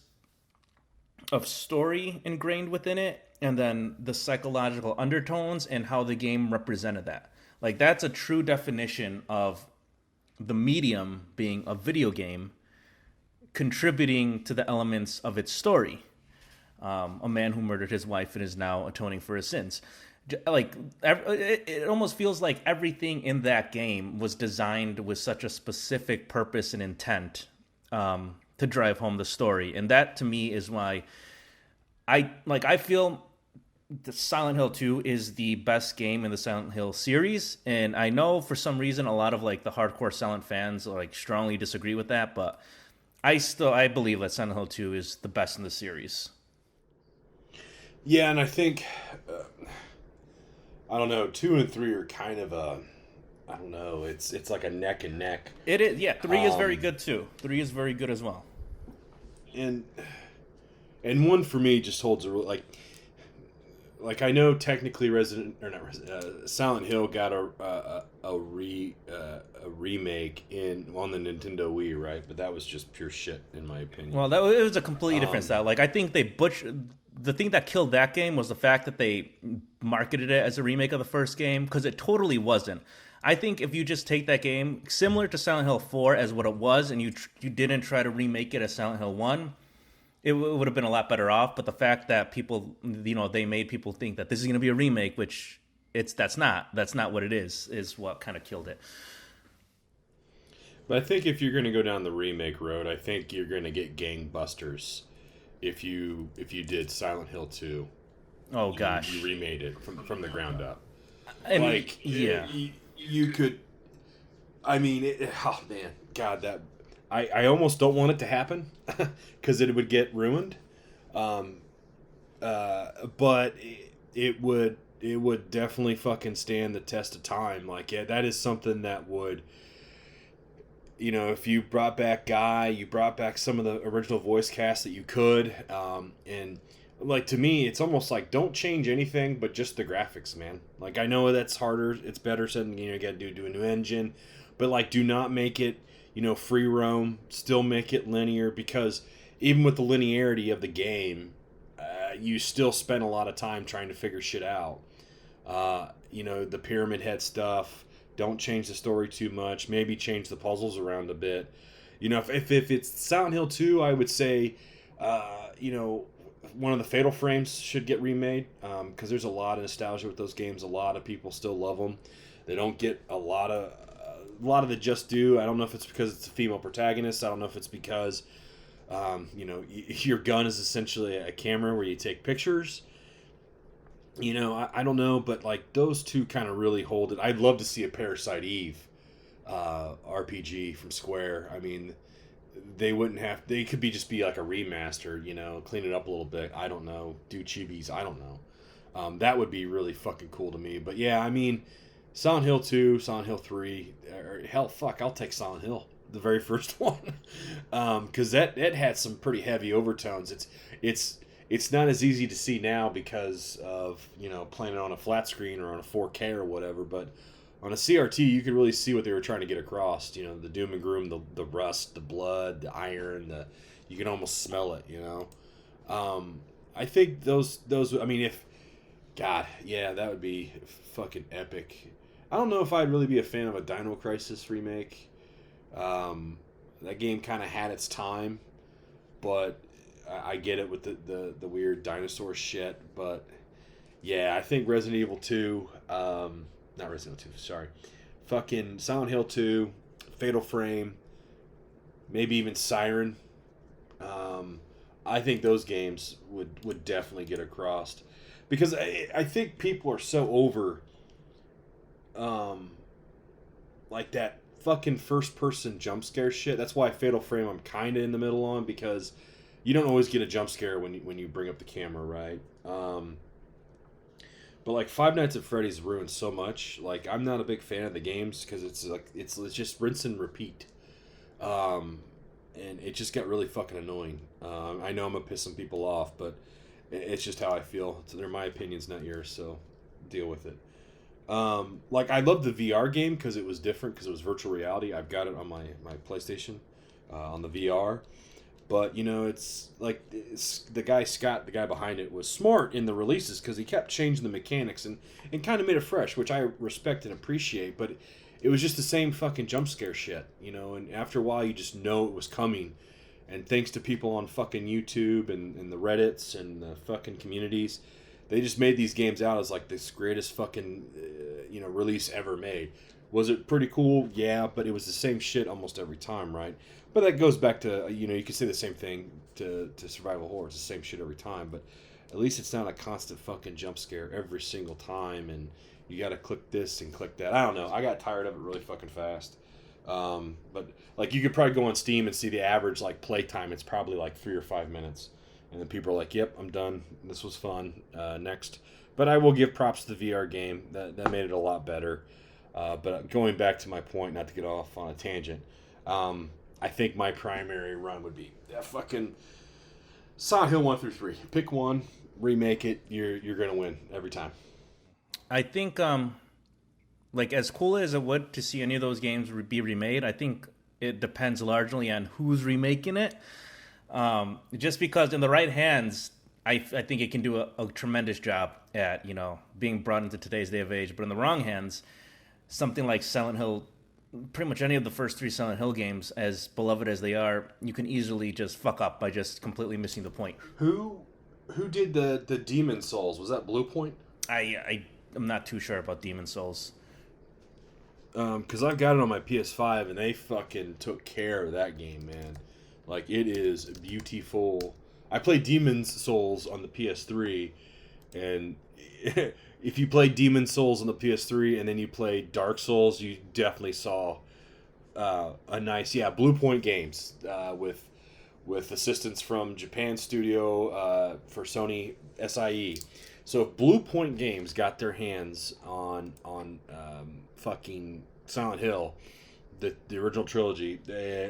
of story ingrained within it, and then the psychological undertones and how the game represented that. Like, that's a true definition of the medium being a video game contributing to the elements of its story. A man who murdered his wife and is now atoning for his sins. Like, it almost feels like everything in that game was designed with such a specific purpose and intent to drive home the story. And that, to me, is why I feel the Silent Hill 2 is the best game in the Silent Hill series, and I know for some reason a lot of like the hardcore Silent fans like strongly disagree with that, but I believe that Silent Hill 2 is the best in the series. Yeah, and I think I don't know. 2 and 3 are kind of a I don't know. It's like a neck and neck. It is, yeah. 3 is very Um, good too. 3 is very good as well. and one for me just holds a I know technically Resident or not Silent Hill got a remake on the Nintendo Wii, right? But that was just pure shit in my opinion. Well, it was a completely different Um, style. Like I think they butchered. The thing that killed that game was the fact that they marketed it as a remake of the first game because it totally wasn't. I think if you just take that game similar to Silent Hill 4 as what it was, and you didn't try to remake it as Silent Hill 1, it would have been a lot better off. But the fact that people, they made people think that this is going to be a remake, which that's not what it is what kind of killed it. but I think if you're going to go down the remake road, I think you're going to get gangbusters if you did Silent Hill 2. Oh You, gosh, you remade it from the ground up. I mean, Like yeah. you could. I mean, oh man, God, that I almost don't want it to happen because it would get ruined. Um, but it would definitely fucking stand the test of time. Like, yeah, that is something that would. If you brought back Guy, you brought back some of the original voice cast that you could, and like to me, it's almost like don't change anything but just the graphics, man. Like I know that's harder, it's better said than you got to do a new engine, but like do not make it free roam. Still make it linear because even with the linearity of the game, you still spend a lot of time trying to figure shit out. The Pyramid Head stuff. Don't change the story too much. Maybe change the puzzles around a bit. If it's Silent Hill 2, I would say, one of the Fatal Frames should get remade because there's a lot of nostalgia with those games. A lot of people still love them. They don't get a lot of the just due. I don't know if it's because it's a female protagonist. I don't know if it's because, your gun is essentially a camera where you take pictures. I don't know, but like those two kind of really hold it. I'd love to see a Parasite Eve RPG from Square. I mean, they wouldn't have. They could just be like a remaster. Clean it up a little bit. I don't know. Do chibis. I don't know. That would be really fucking cool to me. But yeah, I mean, Silent Hill 2, Silent Hill 3, or hell, fuck, I'll take Silent Hill, the very first one, because that had some pretty heavy overtones. It's not as easy to see now because of playing it on a flat screen or on a 4K or whatever, but on a CRT you could really see what they were trying to get across. The doom and gloom, the rust, the blood, the iron, you can almost smell it. I think those. I mean, if God, yeah, that would be fucking epic. I don't know if I'd really be a fan of a Dino Crisis remake. That game kind of had its time, but I get it with the weird dinosaur shit. But yeah, I think Resident Evil 2, not Resident Evil 2, sorry, fucking Silent Hill 2, Fatal Frame, maybe even Siren. I think those games would definitely get across because I think people are so over like that fucking first person jump scare shit. That's why Fatal Frame I'm kind of in the middle on, because you don't always get a jump scare when you bring up the camera, right? But like Five Nights at Freddy's ruined so much. Like I'm not a big fan of the games because it's just rinse and repeat. And it just got really fucking annoying. I know I'm gonna piss some people off, but it's just how I feel. They're my opinions, not yours, so deal with it. Like I love the VR game because it was different because it was virtual reality. I've got it on my PlayStation on the VR, but it's like the guy Scott, the guy behind it, was smart in the releases because he kept changing the mechanics and kind of made it fresh, which I respect and appreciate. But it was just the same fucking jump scare shit, and after a while you just know it was coming. And thanks to people on fucking YouTube and the Reddits and the fucking communities, they just made these games out as like this greatest fucking release ever made. Was it pretty cool? Yeah, but it was the same shit almost every time, right? But that goes back to you could say the same thing to survival horror. It's the same shit every time. But at least it's not a constant fucking jump scare every single time, and you got to click this and click that. I don't know. I got tired of it really fucking fast. But like you could probably go on Steam and see the average like play time. It's probably like 3 or 5 minutes, and then people are like, "Yep, I'm done. This was fun. Next." But I will give props to the VR game. That made it a lot better. But going back to my point, not to get off on a tangent, I think my primary run would be fucking Silent Hill 1 through 3. Pick one, remake it. You're gonna win every time. I think like as cool as it would to see any of those games be remade, I think it depends largely on who's remaking it. Just because in the right hands, I think it can do a tremendous job at being brought into today's day of age. But in the wrong hands, something like Silent Hill, pretty much any of the first 3 Silent Hill games, as beloved as they are, you can easily just fuck up by just completely missing the point. Who did the Demon Souls? Was that Blue Point? I'm not too sure about Demon Souls. Because I've got it on my PS5, and they fucking took care of that game, man. Like, it is beautiful. I played Demon's Souls on the PS3, and if you played Demon's Souls on the PS3 and then you played Dark Souls, you definitely saw a nice, Blue Point Games with assistance from Japan Studio for Sony SIE. So if Blue Point Games got their hands on fucking Silent Hill, the original trilogy,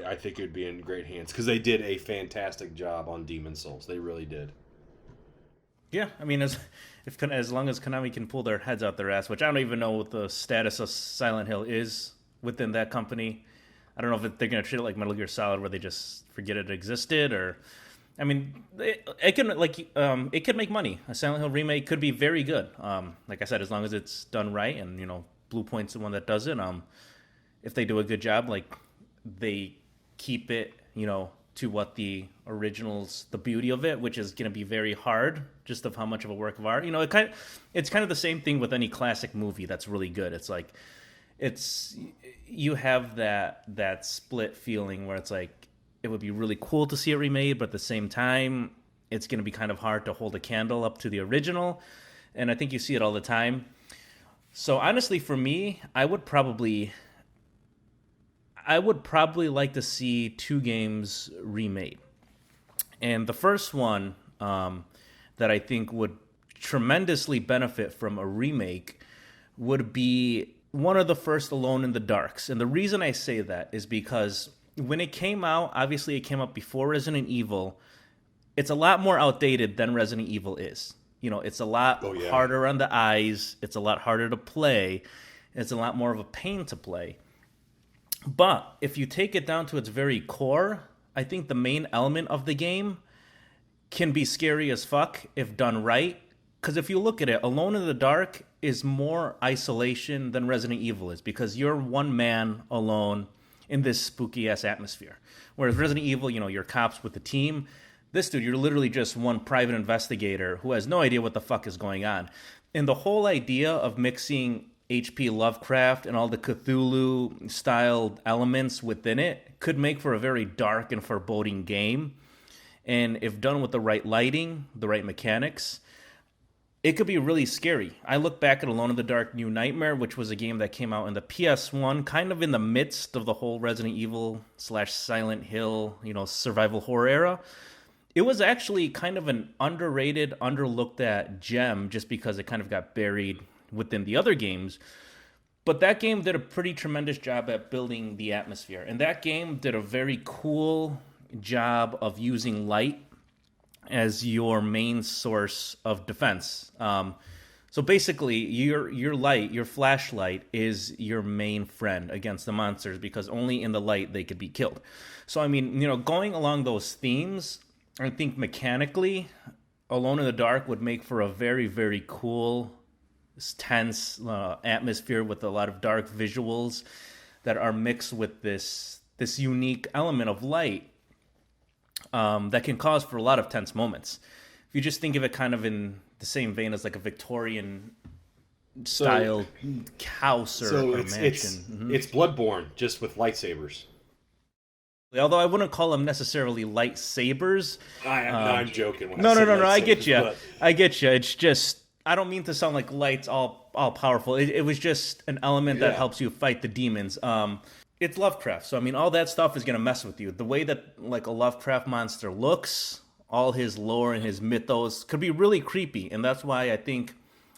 I think it would be in great hands because they did a fantastic job on Demon's Souls. They really did. Yeah, I mean, as long as Konami can pull their heads out their ass, which I don't even know what the status of Silent Hill is within that company. I don't know if they're going to treat it like Metal Gear Solid, where they just forget it existed, or, I mean, it can make money. A Silent Hill remake could be very good. Like I said, as long as it's done right, and Blue Point's the one that does it. If they do a good job, like they keep it, to what the originals, the beauty of it, which is going to be very hard, just of how much of a work of art. It's kind of the same thing with any classic movie that's really good. It's like, you have that split feeling where it's like, it would be really cool to see it remade, but at the same time, it's going to be kind of hard to hold a candle up to the original. And I think you see it all the time. So honestly, for me, I would probably like to see 2 games remade. And the first one that I think would tremendously benefit from a remake would be one of the first Alone in the Darks. And the reason I say that is because when it came out, obviously it came out before Resident Evil. It's a lot more outdated than Resident Evil is. It's a lot harder on the eyes. It's a lot harder to play. It's a lot more of a pain to play. But if you take it down to its very core, I think the main element of the game can be scary as fuck if done right. Because if you look at it, Alone in the Dark is more isolation than Resident Evil is, because you're one man alone in this spooky-ass atmosphere. Whereas Resident Evil, you're cops with the team. This dude, you're literally just one private investigator who has no idea what the fuck is going on. And the whole idea of mixing H.P. Lovecraft and all the Cthulhu-styled elements within it could make for a very dark and foreboding game. And if done with the right lighting, the right mechanics, it could be really scary. I look back at Alone in the Dark New Nightmare, which was a game that came out in the PS1, kind of in the midst of the whole Resident Evil / Silent Hill, survival horror era. It was actually kind of an underrated, underlooked at gem, just because it kind of got buried within the other games. But that game did a pretty tremendous job at building the atmosphere. And that game did a very cool job of using light as your main source of defense. So basically, your light, your flashlight, is your main friend against the monsters, because only in the light they could be killed. So, I mean, going along those themes, I think mechanically, Alone in the Dark would make for a very, very cool, tense atmosphere with a lot of dark visuals that are mixed with this unique element of light that can cause for a lot of tense moments. If you just think of it kind of in the same vein as like a Victorian style house or mansion. It's Bloodborne just with lightsabers. Although I wouldn't call them necessarily lightsabers. I'm joking when I No, no, say no, no. I get lightsabers, you. but I get you. It's just I don't mean to sound like lights all powerful. It was just an element that yeah, helps you fight the demons. It's Lovecraft, so I mean, all that stuff is gonna mess with you. The way that like a Lovecraft monster looks, all his lore and his mythos could be really creepy, and that's why I think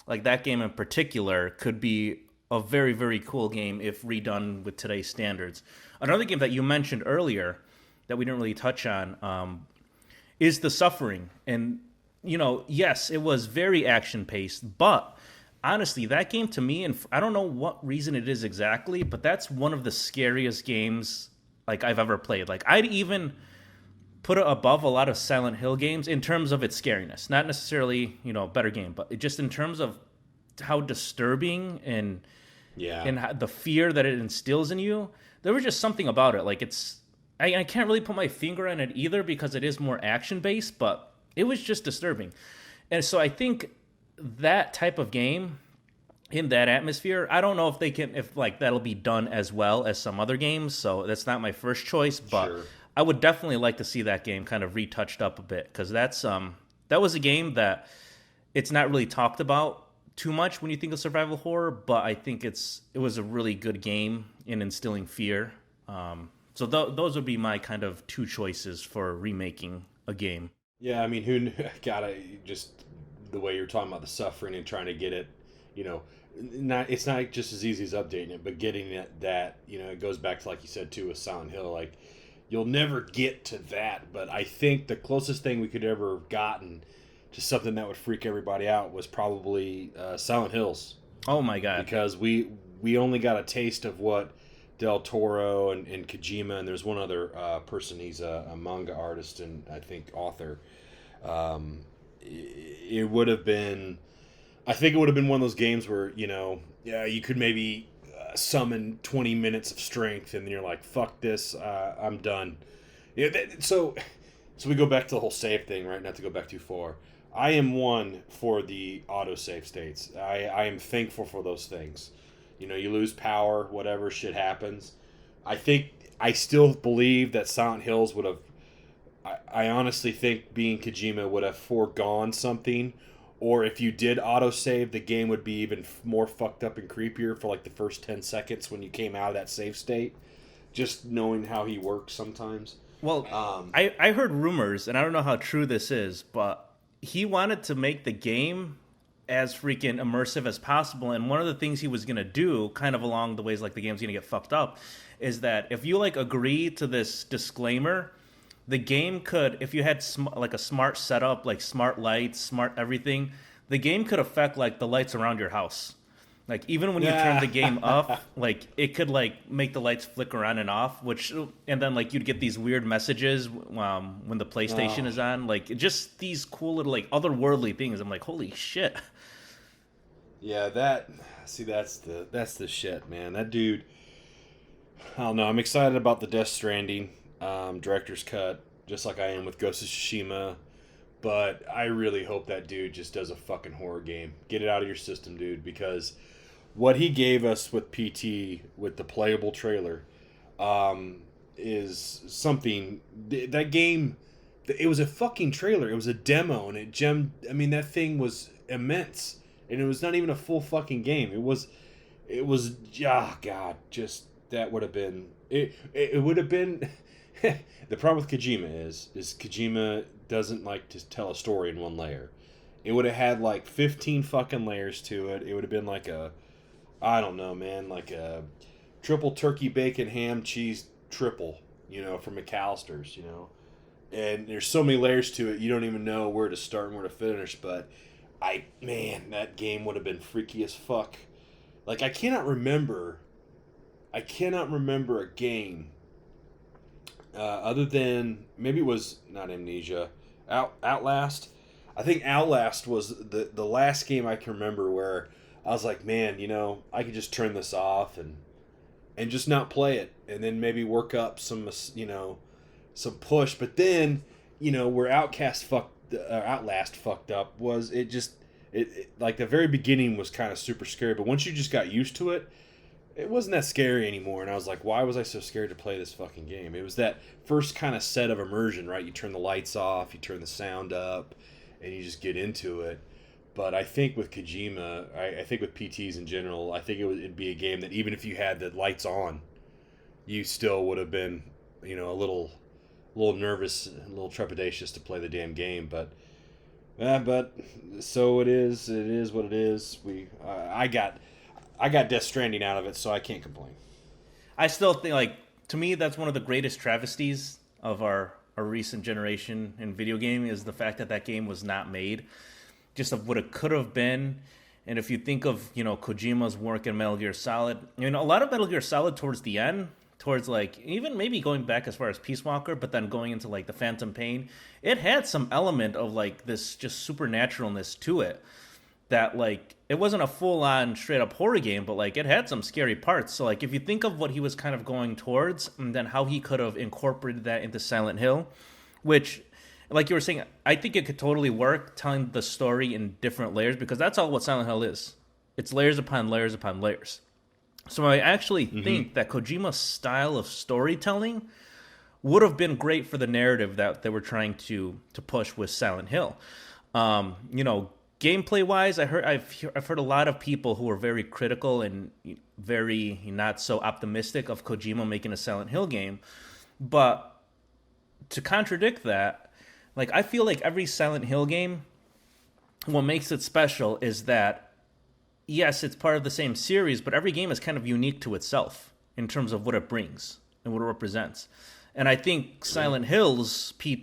like that game in particular could be a very very cool game if redone with today's standards. Another game that you mentioned earlier that we didn't really touch on is The Suffering. And, you know, yes, it was very action paced, but honestly, that game to me, and I don't know what reason it is exactly, but that's one of the scariest games like I've ever played. Like I'd even put it above a lot of Silent Hill games in terms of its scariness. Not necessarily, you know, a better game, but just in terms of how disturbing yeah, and the fear that it instills in you. There was just something about it. Like I can't really put my finger on it either because it is more action based, but it was just disturbing. And so I think that type of game in that atmosphere, I don't know if they can, if like that'll be done as well as some other games. So that's not my first choice, but sure. I would definitely like to see that game kind of retouched up a bit because that was a game that it's not really talked about too much when you think of survival horror, but I think it was a really good game in instilling fear. Those would be my kind of two choices for remaking a game. Yeah, I mean, who gotta just the way you're talking about the suffering and trying to get it, you know, not it's not just as easy as updating it, but getting it that you know it goes back to like you said too with Silent Hill, like you'll never get to that, but I think the closest thing we could ever have gotten to something that would freak everybody out was probably Silent Hills Oh my god! because we only got a taste of what Del Toro and Kojima and there's one other person. He's a manga artist and I think author. It would have been. I think it would have been one of those games where you know, yeah, you could maybe summon 20 minutes of strength and then you're like, "Fuck this, I'm done." Yeah, so we go back to the whole save thing, right? Not to go back too far. I am one for the autosave states. I am thankful for those things. You know, you lose power, whatever shit happens. I still believe that Silent Hills would have. I honestly think being Kojima would have foregone something, or if you did autosave, the game would be even more fucked up and creepier for like the first 10 seconds when you came out of that save state. Just knowing how he works sometimes. Well, I heard rumors, and I don't know how true this is, but he wanted to make the game as freaking immersive as possible. And one of the things he was going to do, kind of along the ways like the game's going to get fucked up, is that if you like agree to this disclaimer, the game could, if you had like a smart setup, like smart lights, smart everything, the game could affect like the lights around your house. Like even when you turn the game up, like it could like make the lights flicker on and off, which and then like you'd get these weird messages when the PlayStation is on, like just these cool little like otherworldly things. I'm like, holy shit. Yeah, that's the shit, man. That dude. I don't know. I'm excited about the Death Stranding director's cut, just like I am with Ghost of Tsushima. But I really hope that dude just does a fucking horror game. Get it out of your system, dude, because what he gave us with PT with the playable trailer is something. That game, it was a fucking trailer. It was a demo, and it gemmed. I mean, that thing was immense, and it was not even a full fucking game. It was. God, just that would have been. It would have been. The problem with Kojima is Kojima doesn't like to tell a story in one layer. It would have had like 15 fucking layers to it. It would have been like a, I don't know, man, like a triple turkey bacon ham cheese triple, you know, from McAllister's, you know. And there's so many layers to it, you don't even know where to start and where to finish. But that game would have been freaky as fuck. Like I cannot remember a game other than maybe it was not Amnesia, Outlast. I think Outlast was the last game I can remember where I was like, man, you know, I could just turn this off and just not play it, and then maybe work up some some push. But then where Outlast fucked up was it like the very beginning was kind of super scary, but once you just got used to it, it wasn't that scary anymore. And I was like, why was I so scared to play this fucking game? It was that first kind of set of immersion, right? You turn the lights off, you turn the sound up, and you just get into it. But I think with Kojima, I think with PTs in general, I think it'd be a game that even if you had the lights on, you still would have been, a little nervous, a little trepidatious to play the damn game. But so it is. It is what it is. I got Death Stranding out of it, so I can't complain. I still think, like, to me, that's one of the greatest travesties of our recent generation in video gaming is the fact that that game was not made. Just of what it could have been. And if you think of, Kojima's work in Metal Gear Solid, a lot of Metal Gear Solid towards the end, towards like even maybe going back as far as Peace Walker, but then going into like the Phantom Pain, it had some element of like this just supernaturalness to it that like it wasn't a full on straight up horror game, but like it had some scary parts. So like if you think of what he was kind of going towards and then how he could have incorporated that into Silent Hill, which like you were saying, I think it could totally work telling the story in different layers because that's all what Silent Hill is. It's layers upon layers upon layers. So I actually think that Kojima's style of storytelling would have been great for the narrative that they were trying to push with Silent Hill. Gameplay wise, I've heard a lot of people who are very critical and very not so optimistic of Kojima making a Silent Hill game. But to contradict that, like I feel like every Silent Hill game, what makes it special is that yes, it's part of the same series, but every game is kind of unique to itself in terms of what it brings and what it represents. And I think Silent Hills, the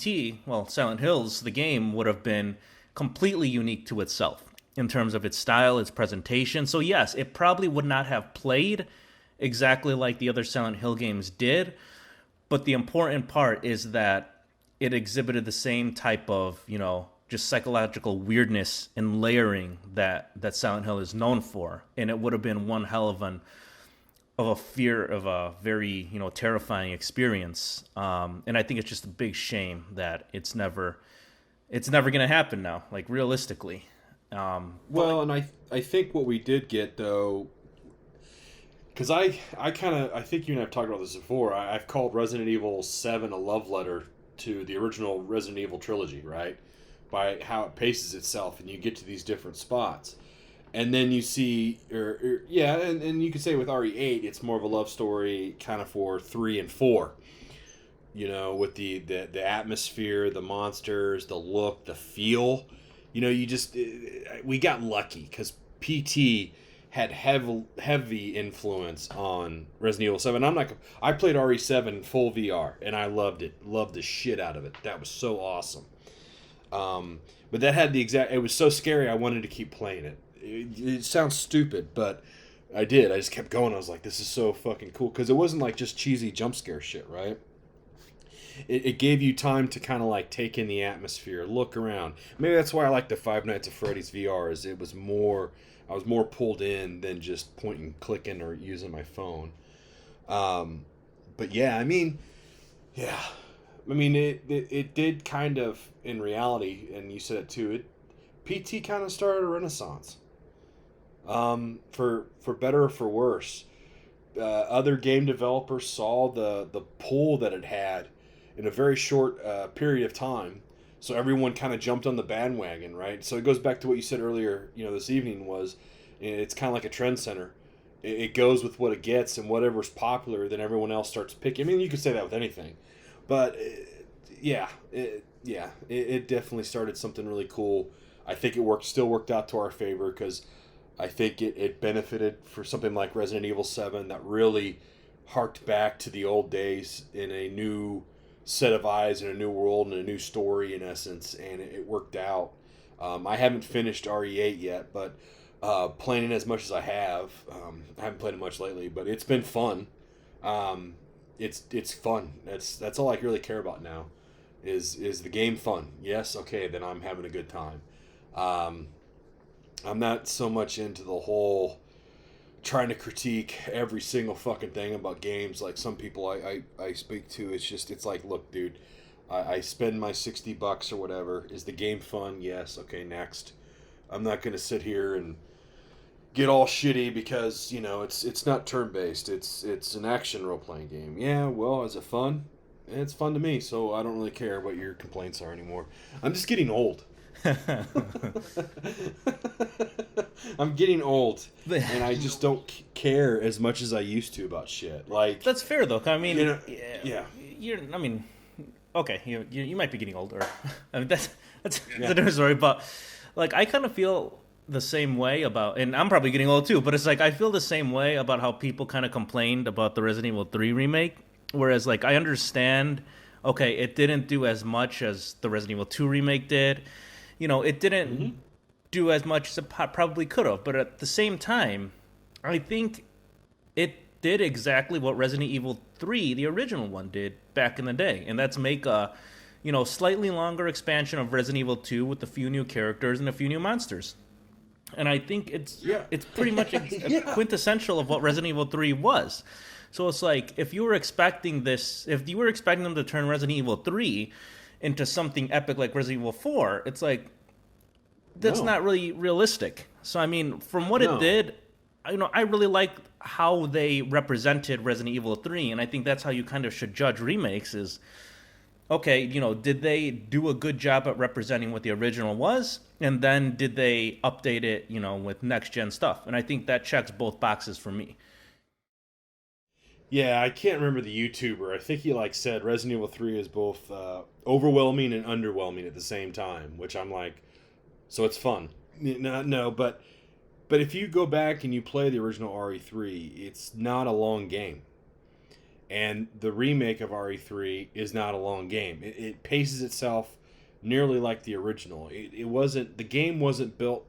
game, would have been completely unique to itself in terms of its style, its presentation. So yes, it probably would not have played exactly like the other Silent Hill games did, but the important part is that it exhibited the same type of, just psychological weirdness and layering that Silent Hill is known for. And it would have been one hell of a very, terrifying experience. And I think it's just a big shame that it's never going to happen now, like realistically. And I think what we did get though, because I think you and I have talked about this before. I've called Resident Evil 7 a love letter to the original Resident Evil trilogy, right? By how it paces itself, and you get to these different spots, and then you see, and you could say with RE8, it's more of a love story kind of for 3 and 4. With the atmosphere, the monsters, the look, the feel. We got lucky because PT had heavy influence on Resident Evil 7. I played RE7 full VR, and I loved it. Loved the shit out of it. That was so awesome. But that had it was so scary I wanted to keep playing it. It sounds stupid, but I did. I just kept going. I was like, this is so fucking cool. Because it wasn't like just cheesy jump scare shit, right? It gave you time to kind of like take in the atmosphere, look around. Maybe that's why I like the Five Nights at Freddy's VR, is I was more pulled in than just pointing, clicking, or using my phone. But yeah, it did kind of, in reality, and you said it too, PT kind of started a renaissance. For better or for worse. Other game developers saw the pull that it had in a very short period of time. So everyone kind of jumped on the bandwagon, right? So it goes back to what you said earlier, this evening, was it's kind of like a trend center. It goes with what it gets, and whatever's popular, then everyone else starts picking. You could say that with anything. But it definitely started something really cool. I think it still worked out to our favor because I think it benefited for something like Resident Evil 7 that really harked back to the old days in a new set of eyes and a new world and a new story in essence, and it worked out. I haven't finished RE8 yet, but playing it as much as I haven't played it much lately, but it's been fun. It's fun. That's all I really care about now. Is the game fun? Yes, okay, then I'm having a good time. I'm not so much into the whole trying to critique every single fucking thing about games like some people I speak to. It's like, look, dude, I spend my $60 or whatever. Is the game fun? Yes, okay, next. I'm not going to sit here and get all shitty because it's not turn based. It's an action role playing game. Yeah, well, is it fun? It's fun to me, so I don't really care what your complaints are anymore. I'm just getting old. I'm getting old, and I just don't care as much as I used to about shit. Like That's fair though. I mean, yeah. I mean, okay, you might be getting older. I mean, that's a different story. But like, I kind of feel the same way about, and I'm probably getting old too. But it's like I feel the same way about how people kind of complained about the Resident Evil 3 remake. Whereas, like, I understand, okay, it didn't do as much as the Resident Evil 2 remake did. It didn't do as much as it probably could have. But at the same time, I think it did exactly what Resident Evil 3, the original one, did back in the day. And that's make a, slightly longer expansion of Resident Evil 2 with a few new characters and a few new monsters. And I think it's pretty much quintessential of what Resident Evil 3 was. So it's like, if you were expecting them to turn Resident Evil 3 into something epic like Resident Evil 4, it's like, that's not really realistic. So, I mean, from what it did, I really like how they represented Resident Evil 3, and I think that's how you kind of should judge remakes is, okay, did they do a good job at representing what the original was? And then did they update it, with next-gen stuff? And I think that checks both boxes for me. Yeah, I can't remember the YouTuber. I think he said Resident Evil 3 is both overwhelming and underwhelming at the same time, which I'm like, so it's fun. No, but if you go back and you play the original RE3, it's not a long game. And the remake of RE3 is not a long game. It paces itself nearly like the original. The game wasn't built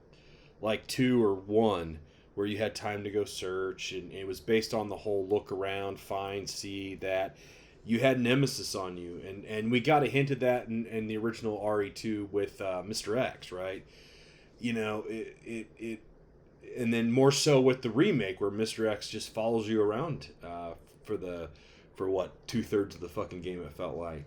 like 2 or 1, where you had time to go search, and it was based on the whole look around, find, see, that. You had Nemesis on you, and we got a hint of that in the original RE2 with Mr. X, right? And then more so with the remake, where Mr. X just follows you around for what, 2/3 of the fucking game it felt like.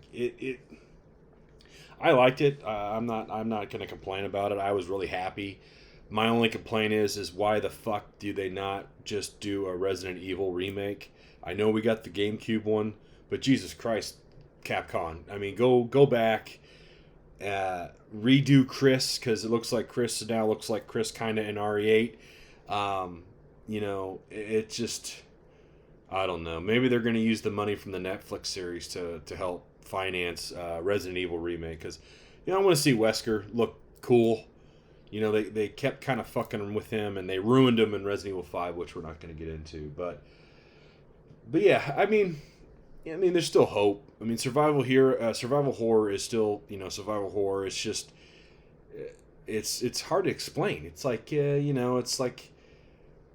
I liked it. I'm not gonna complain about it. I was really happy. My only complaint is why the fuck do they not just do a Resident Evil remake? I know we got the GameCube one, but Jesus Christ, Capcom. I mean, go back, redo Chris, because it looks like Chris now looks like Chris kind of in RE8. It just, I don't know. Maybe they're going to use the money from the Netflix series to help finance Resident Evil remake, because I want to see Wesker look cool. They kept kind of fucking with him, and they ruined him in Resident Evil 5, which we're not going to get into. But yeah, I mean, there's still hope. I mean, survival horror is still, survival horror. It's just, it's hard to explain. It's like, it's like,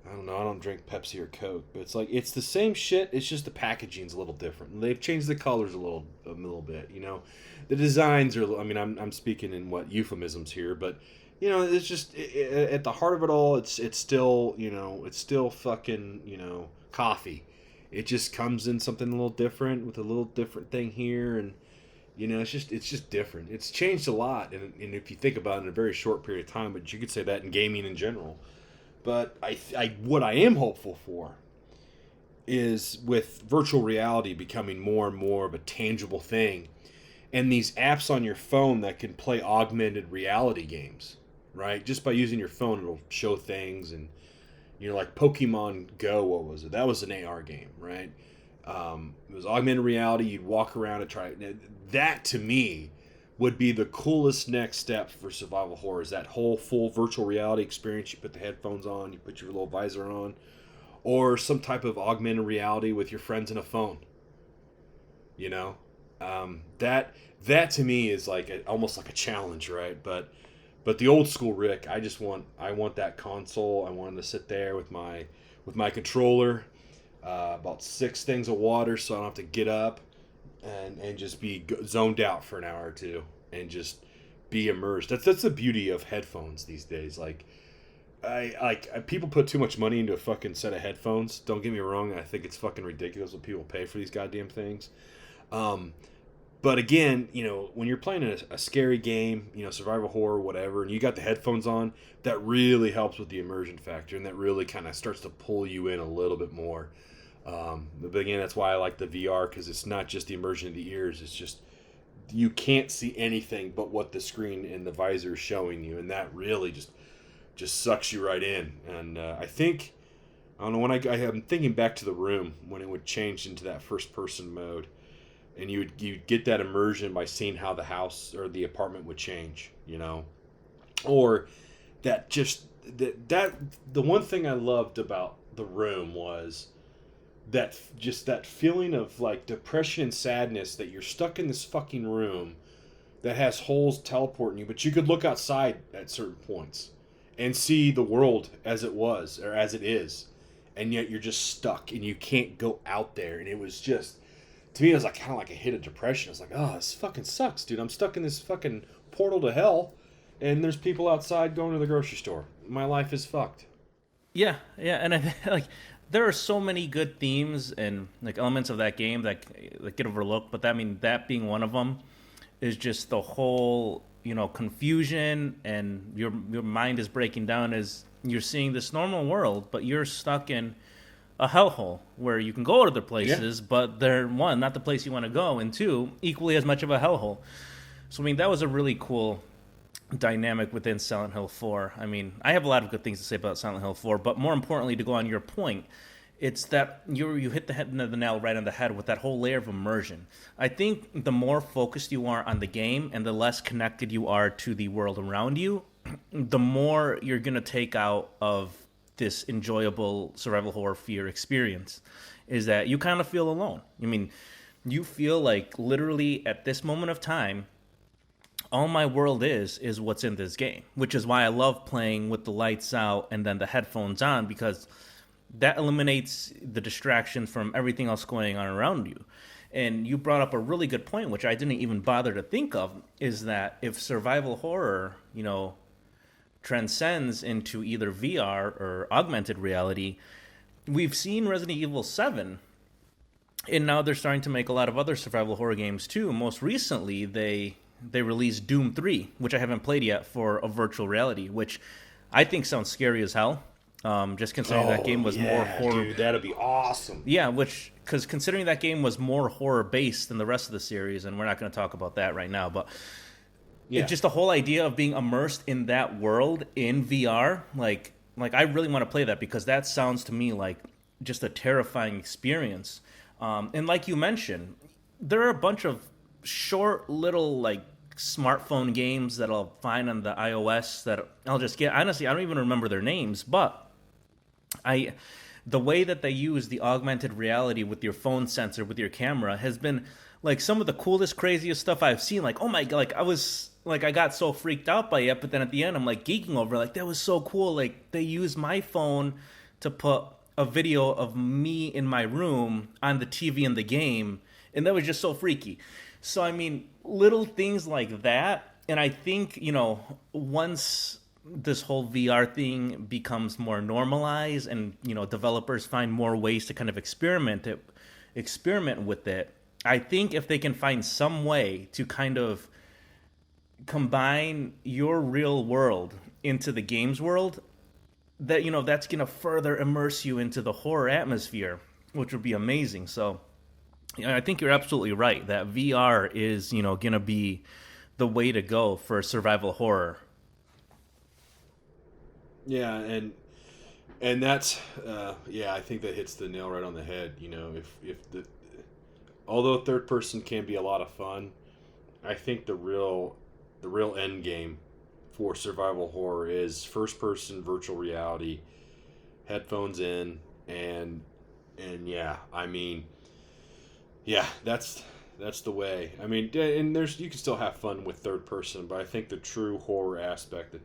I don't know. I don't drink Pepsi or Coke, but it's like, it's the same shit. It's just the packaging's a little different. They've changed the colors a little bit. The designs are. I mean, I'm speaking in what euphemisms here, but. It's just at the heart of it all. It's still it's still fucking coffee. It just comes in something a little different with a little different thing here, and it's just different. It's changed a lot, and if you think about it in a very short period of time, but you could say that in gaming in general. But what I am hopeful for is with virtual reality becoming more and more of a tangible thing, and these apps on your phone that can play augmented reality games. Right, just by using your phone, it'll show things, and like Pokemon Go. What was it? That was an AR game, right? It was augmented reality. You'd walk around and try. That to me would be the coolest next step for survival horror. Is that whole full virtual reality experience? You put the headphones on, you put your little visor on, or some type of augmented reality with your friends in a phone. That to me is like almost like a challenge, right? But the old school Rick, I want that console. I want to sit there with my controller, about 6 things of water, so I don't have to get up and just be zoned out for an hour or two and just be immersed. That's the beauty of headphones these days. People put too much money into a fucking set of headphones. Don't get me wrong. I think it's fucking ridiculous what people pay for these goddamn things. But again, when you're playing a scary game, survival horror, whatever, and you got the headphones on, that really helps with the immersion factor, and that really kind of starts to pull you in a little bit more. But again, that's why I like the VR, because it's not just the immersion of the ears; it's just you can't see anything but what the screen and the visor is showing you, and that really just sucks you right in. And I don't know, I'm thinking back to The Room when it would change into that first person mode, and you'd get that immersion by seeing how the house or the apartment would change, or that just that the one thing I loved about The Room was that feeling of like depression and sadness, that you're stuck in this fucking room that has holes teleporting you, but you could look outside at certain points and see the world as it was or as it is, and yet you're just stuck and you can't go out there. And it was just, to me, it was like kind of like a hit of depression. I was like, oh, this fucking sucks, dude. I'm stuck in this fucking portal to hell, and there's people outside going to the grocery store. My life is fucked. Yeah, and like there are so many good themes and like elements of that game that get overlooked, but that being one of them is just the whole confusion, and your mind is breaking down as you're seeing this normal world, but you're stuck in a hellhole where you can go to other places, but they're, one, not the place you want to go, and two, equally as much of a hellhole. So that was a really cool dynamic within Silent Hill 4. I have a lot of good things to say about Silent Hill 4, but more importantly, to go on your point, it's that you hit the nail right on the head with that whole layer of immersion. I think the more focused you are on the game and the less connected you are to the world around you, the more you're going to take out of this enjoyable survival horror fear experience, is that you kind of feel alone. You feel like literally at this moment of time, all my world is what's in this game, which is why I love playing with the lights out and then the headphones on, because that eliminates the distraction from everything else going on around you. And you brought up a really good point, which I didn't even bother to think of, is that if survival horror, transcends into either VR or augmented reality, we've seen Resident Evil 7, and now they're starting to make a lot of other survival horror games too. Most recently, they released Doom 3, which I haven't played yet, for a virtual reality, which I think sounds scary as hell. Just considering that game was more horror. Dude, that'd be awesome. Yeah, because considering that game was more horror based than the rest of the series, and we're not going to talk about that right now, but just the whole idea of being immersed in that world in VR, like I really want to play that, because that sounds to me like just a terrifying experience. And like you mentioned, there are a bunch of short little like smartphone games that I'll find on the iOS that I'll just get. Honestly, I don't even remember their names, but the way that they use the augmented reality with your phone sensor, with your camera, has been like some of the coolest, craziest stuff I've seen. Like, oh my god, I got so freaked out by it, but then at the end I'm like geeking over, like, that was so cool. Like, they used my phone to put a video of me in my room on the TV in the game, and that was just so freaky. So little things like that. And I think, once this whole VR thing becomes more normalized and, developers find more ways to kind of experiment with it, I think if they can find some way to kind of combine your real world into the game's world, that, that's going to further immerse you into the horror atmosphere, which would be amazing. So I think you're absolutely right that VR is, going to be the way to go for survival horror. Yeah, and that's I think that hits the nail right on the head. Although third person can be a lot of fun, I think the real end game for survival horror is first person virtual reality, headphones in, and that's the way. And you can still have fun with third person, but I think the true horror aspect, the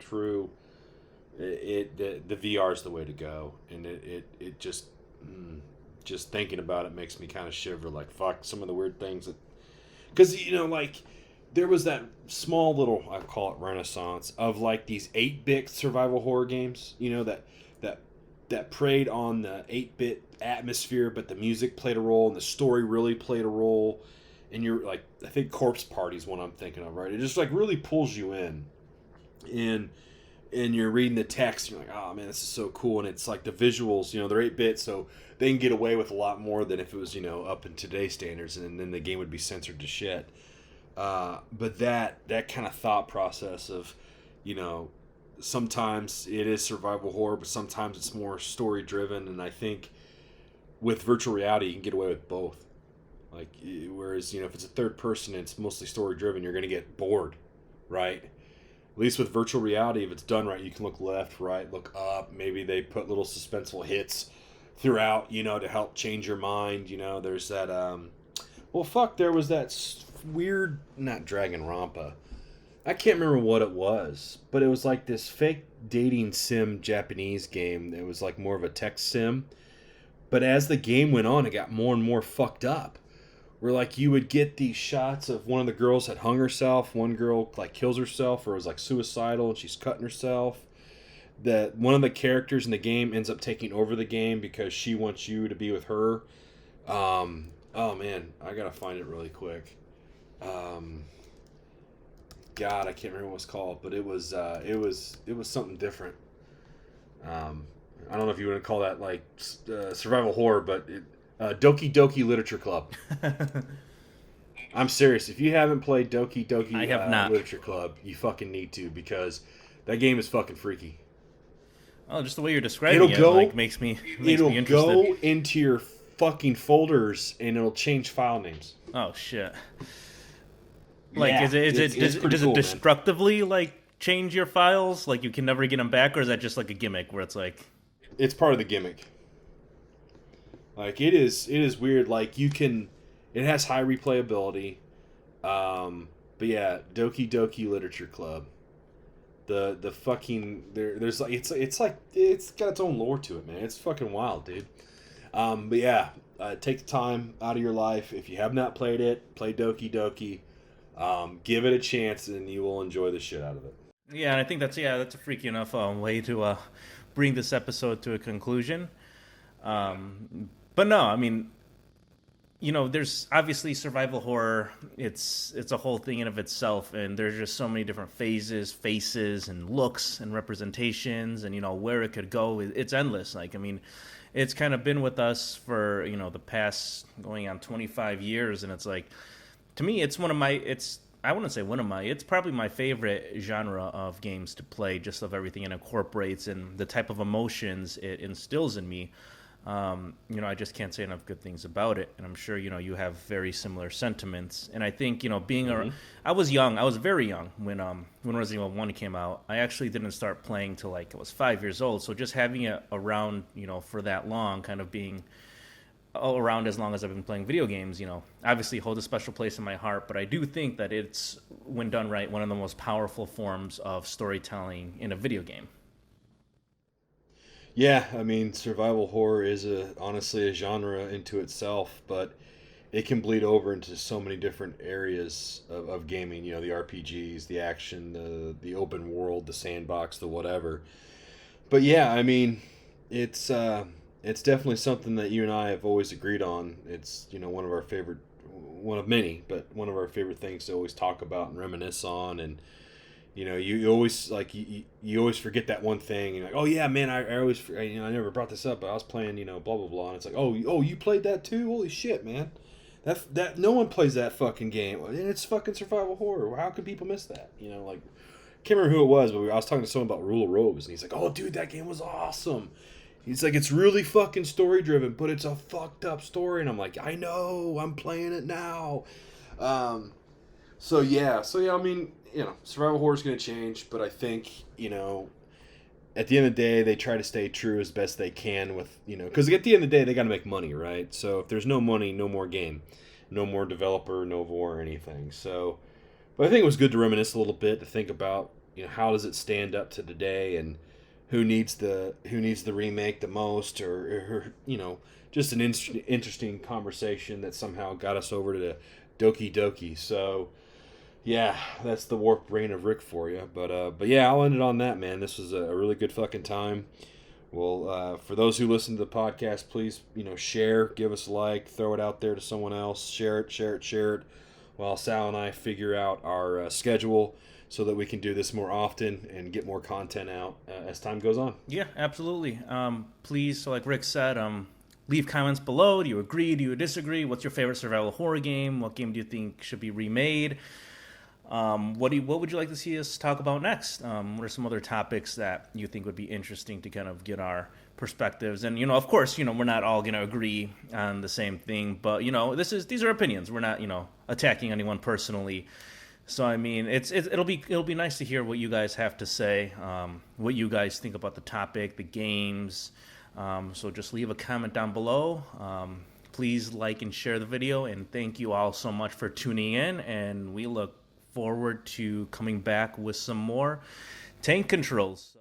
VR is the way to go. And it just thinking about it makes me kind of shiver. Like, fuck, some of the weird things because like there was that small little, I call it renaissance of like these 8-bit survival horror games. That preyed on the 8-bit atmosphere, but the music played a role and the story really played a role. and you're like, I think Corpse Party is one I'm thinking of, right? It just like really pulls you in, and you're reading the text, and you're like, oh man, this is so cool, and it's like the visuals, they're 8-bit, so they can get away with a lot more than if it was up in today's standards, and then the game would be censored to shit. But that kind of thought process of, sometimes it is survival horror, but sometimes it's more story driven, and I think with virtual reality you can get away with both. Like, whereas if it's a third person and it's mostly story driven, you're going to get bored, right? At least with virtual reality, if it's done right, you can look left, right, look up. Maybe they put little suspenseful hits throughout, to help change your mind. There's that. There was that weird, not Dragon Rampa. I can't remember what it was, but it was like this fake dating sim Japanese game. It was like more of a text sim. But as the game went on, it got more and more fucked up. Where like you would get these shots of one of the girls had hung herself, one girl like kills herself or was like suicidal and she's cutting herself. That one of the characters in the game ends up taking over the game because she wants you to be with her. Oh man, I gotta find it really quick. God, I can't remember what it's called, but it was something different. I don't know if you want to call that like survival horror, but Doki Doki Literature Club. I'm serious. If you haven't played Doki Doki I have not. Literature Club, you fucking need to, because that game is fucking freaky. Oh, just the way you're describing it makes me interested. It'll go into your fucking folders and it'll change file names. Oh shit! Like, Yeah, does cool, it destructively like change your files? Like you can never get them back, or is that just like a gimmick where it's like? It's part of the gimmick. Like it is weird. Like it has high replayability. But yeah, Doki Doki Literature Club. The fucking there's like it's like it's got its own lore to it, man. It's fucking wild, dude. But yeah, take the time out of your life. If you have not played it, play Doki Doki. Give it a chance, and you will enjoy the shit out of it. Yeah, and I think that's a freaky enough way to bring this episode to a conclusion. But no, I mean, there's obviously survival horror. It's a whole thing in of itself, and there's just so many different faces, and looks and representations, and where it could go. It's endless. Like, I mean, it's kind of been with us for the past going on 25 years, and it's like, to me, it's I wouldn't say one of my, it's probably my favorite genre of games to play, just of everything it incorporates and the type of emotions it instills in me. I just can't say enough good things about it, and I'm sure you have very similar sentiments. And I think I was very young when Resident Evil 1 came out. I actually didn't start playing till like I was 5 years old. So just having it around for that long, kind of being around as long as I've been playing video games, obviously holds a special place in my heart. But I do think that it's, when done right, one of the most powerful forms of storytelling in a video game. Yeah, I mean, survival horror is honestly a genre into itself, but it can bleed over into so many different areas of gaming. The RPGs, the action, the open world, the sandbox, the whatever. But yeah, I mean, it's definitely something that you and I have always agreed on. It's one of our favorite, one of many, but one of our favorite things to always talk about and reminisce on. And you always like you always forget that one thing. You're like, oh yeah, man, I always I never brought this up, but I was playing blah blah blah, and it's like, oh you played that too? Holy shit, man! That no one plays that fucking game, and it's fucking survival horror. How could people miss that? Like, can't remember who it was, but I was talking to someone about Rule of Robes, and he's like, oh dude, that game was awesome. He's like, it's really fucking story driven, but it's a fucked up story, and I'm like, I know, I'm playing it now. So yeah, I mean, survival horror is going to change, but I think, at the end of the day, they try to stay true as best they can with, because at the end of the day, they got to make money, right? So if there's no money, no more game, no more developer, no more anything. So, but I think it was good to reminisce a little bit, to think about, how does it stand up to today, and who needs the remake the most, or just an interesting conversation that somehow got us over to Doki Doki. So. Yeah, that's the warped brain of Rick for you. But yeah, I'll end it on that, man. This was a really good fucking time. Well, for those who listen to the podcast, please, share, give us a like, throw it out there to someone else, share it, while Sal and I figure out our schedule so that we can do this more often and get more content out as time goes on. Yeah, absolutely. Please, so like Rick said, leave comments below. Do you agree? Do you disagree? What's your favorite survival horror game? What game do you think should be remade? What would you like to see us talk about next? What are some other topics that you think would be interesting to kind of get our perspectives? And of course, we're not all going to agree on the same thing, but these are opinions. We're not attacking anyone personally. So I mean, it'll be nice to hear what you guys have to say, what you guys think about the topic, the games. So just leave a comment down below. Please like and share the video, and thank you all so much for tuning in. And we look forward to coming back with some more tank controls.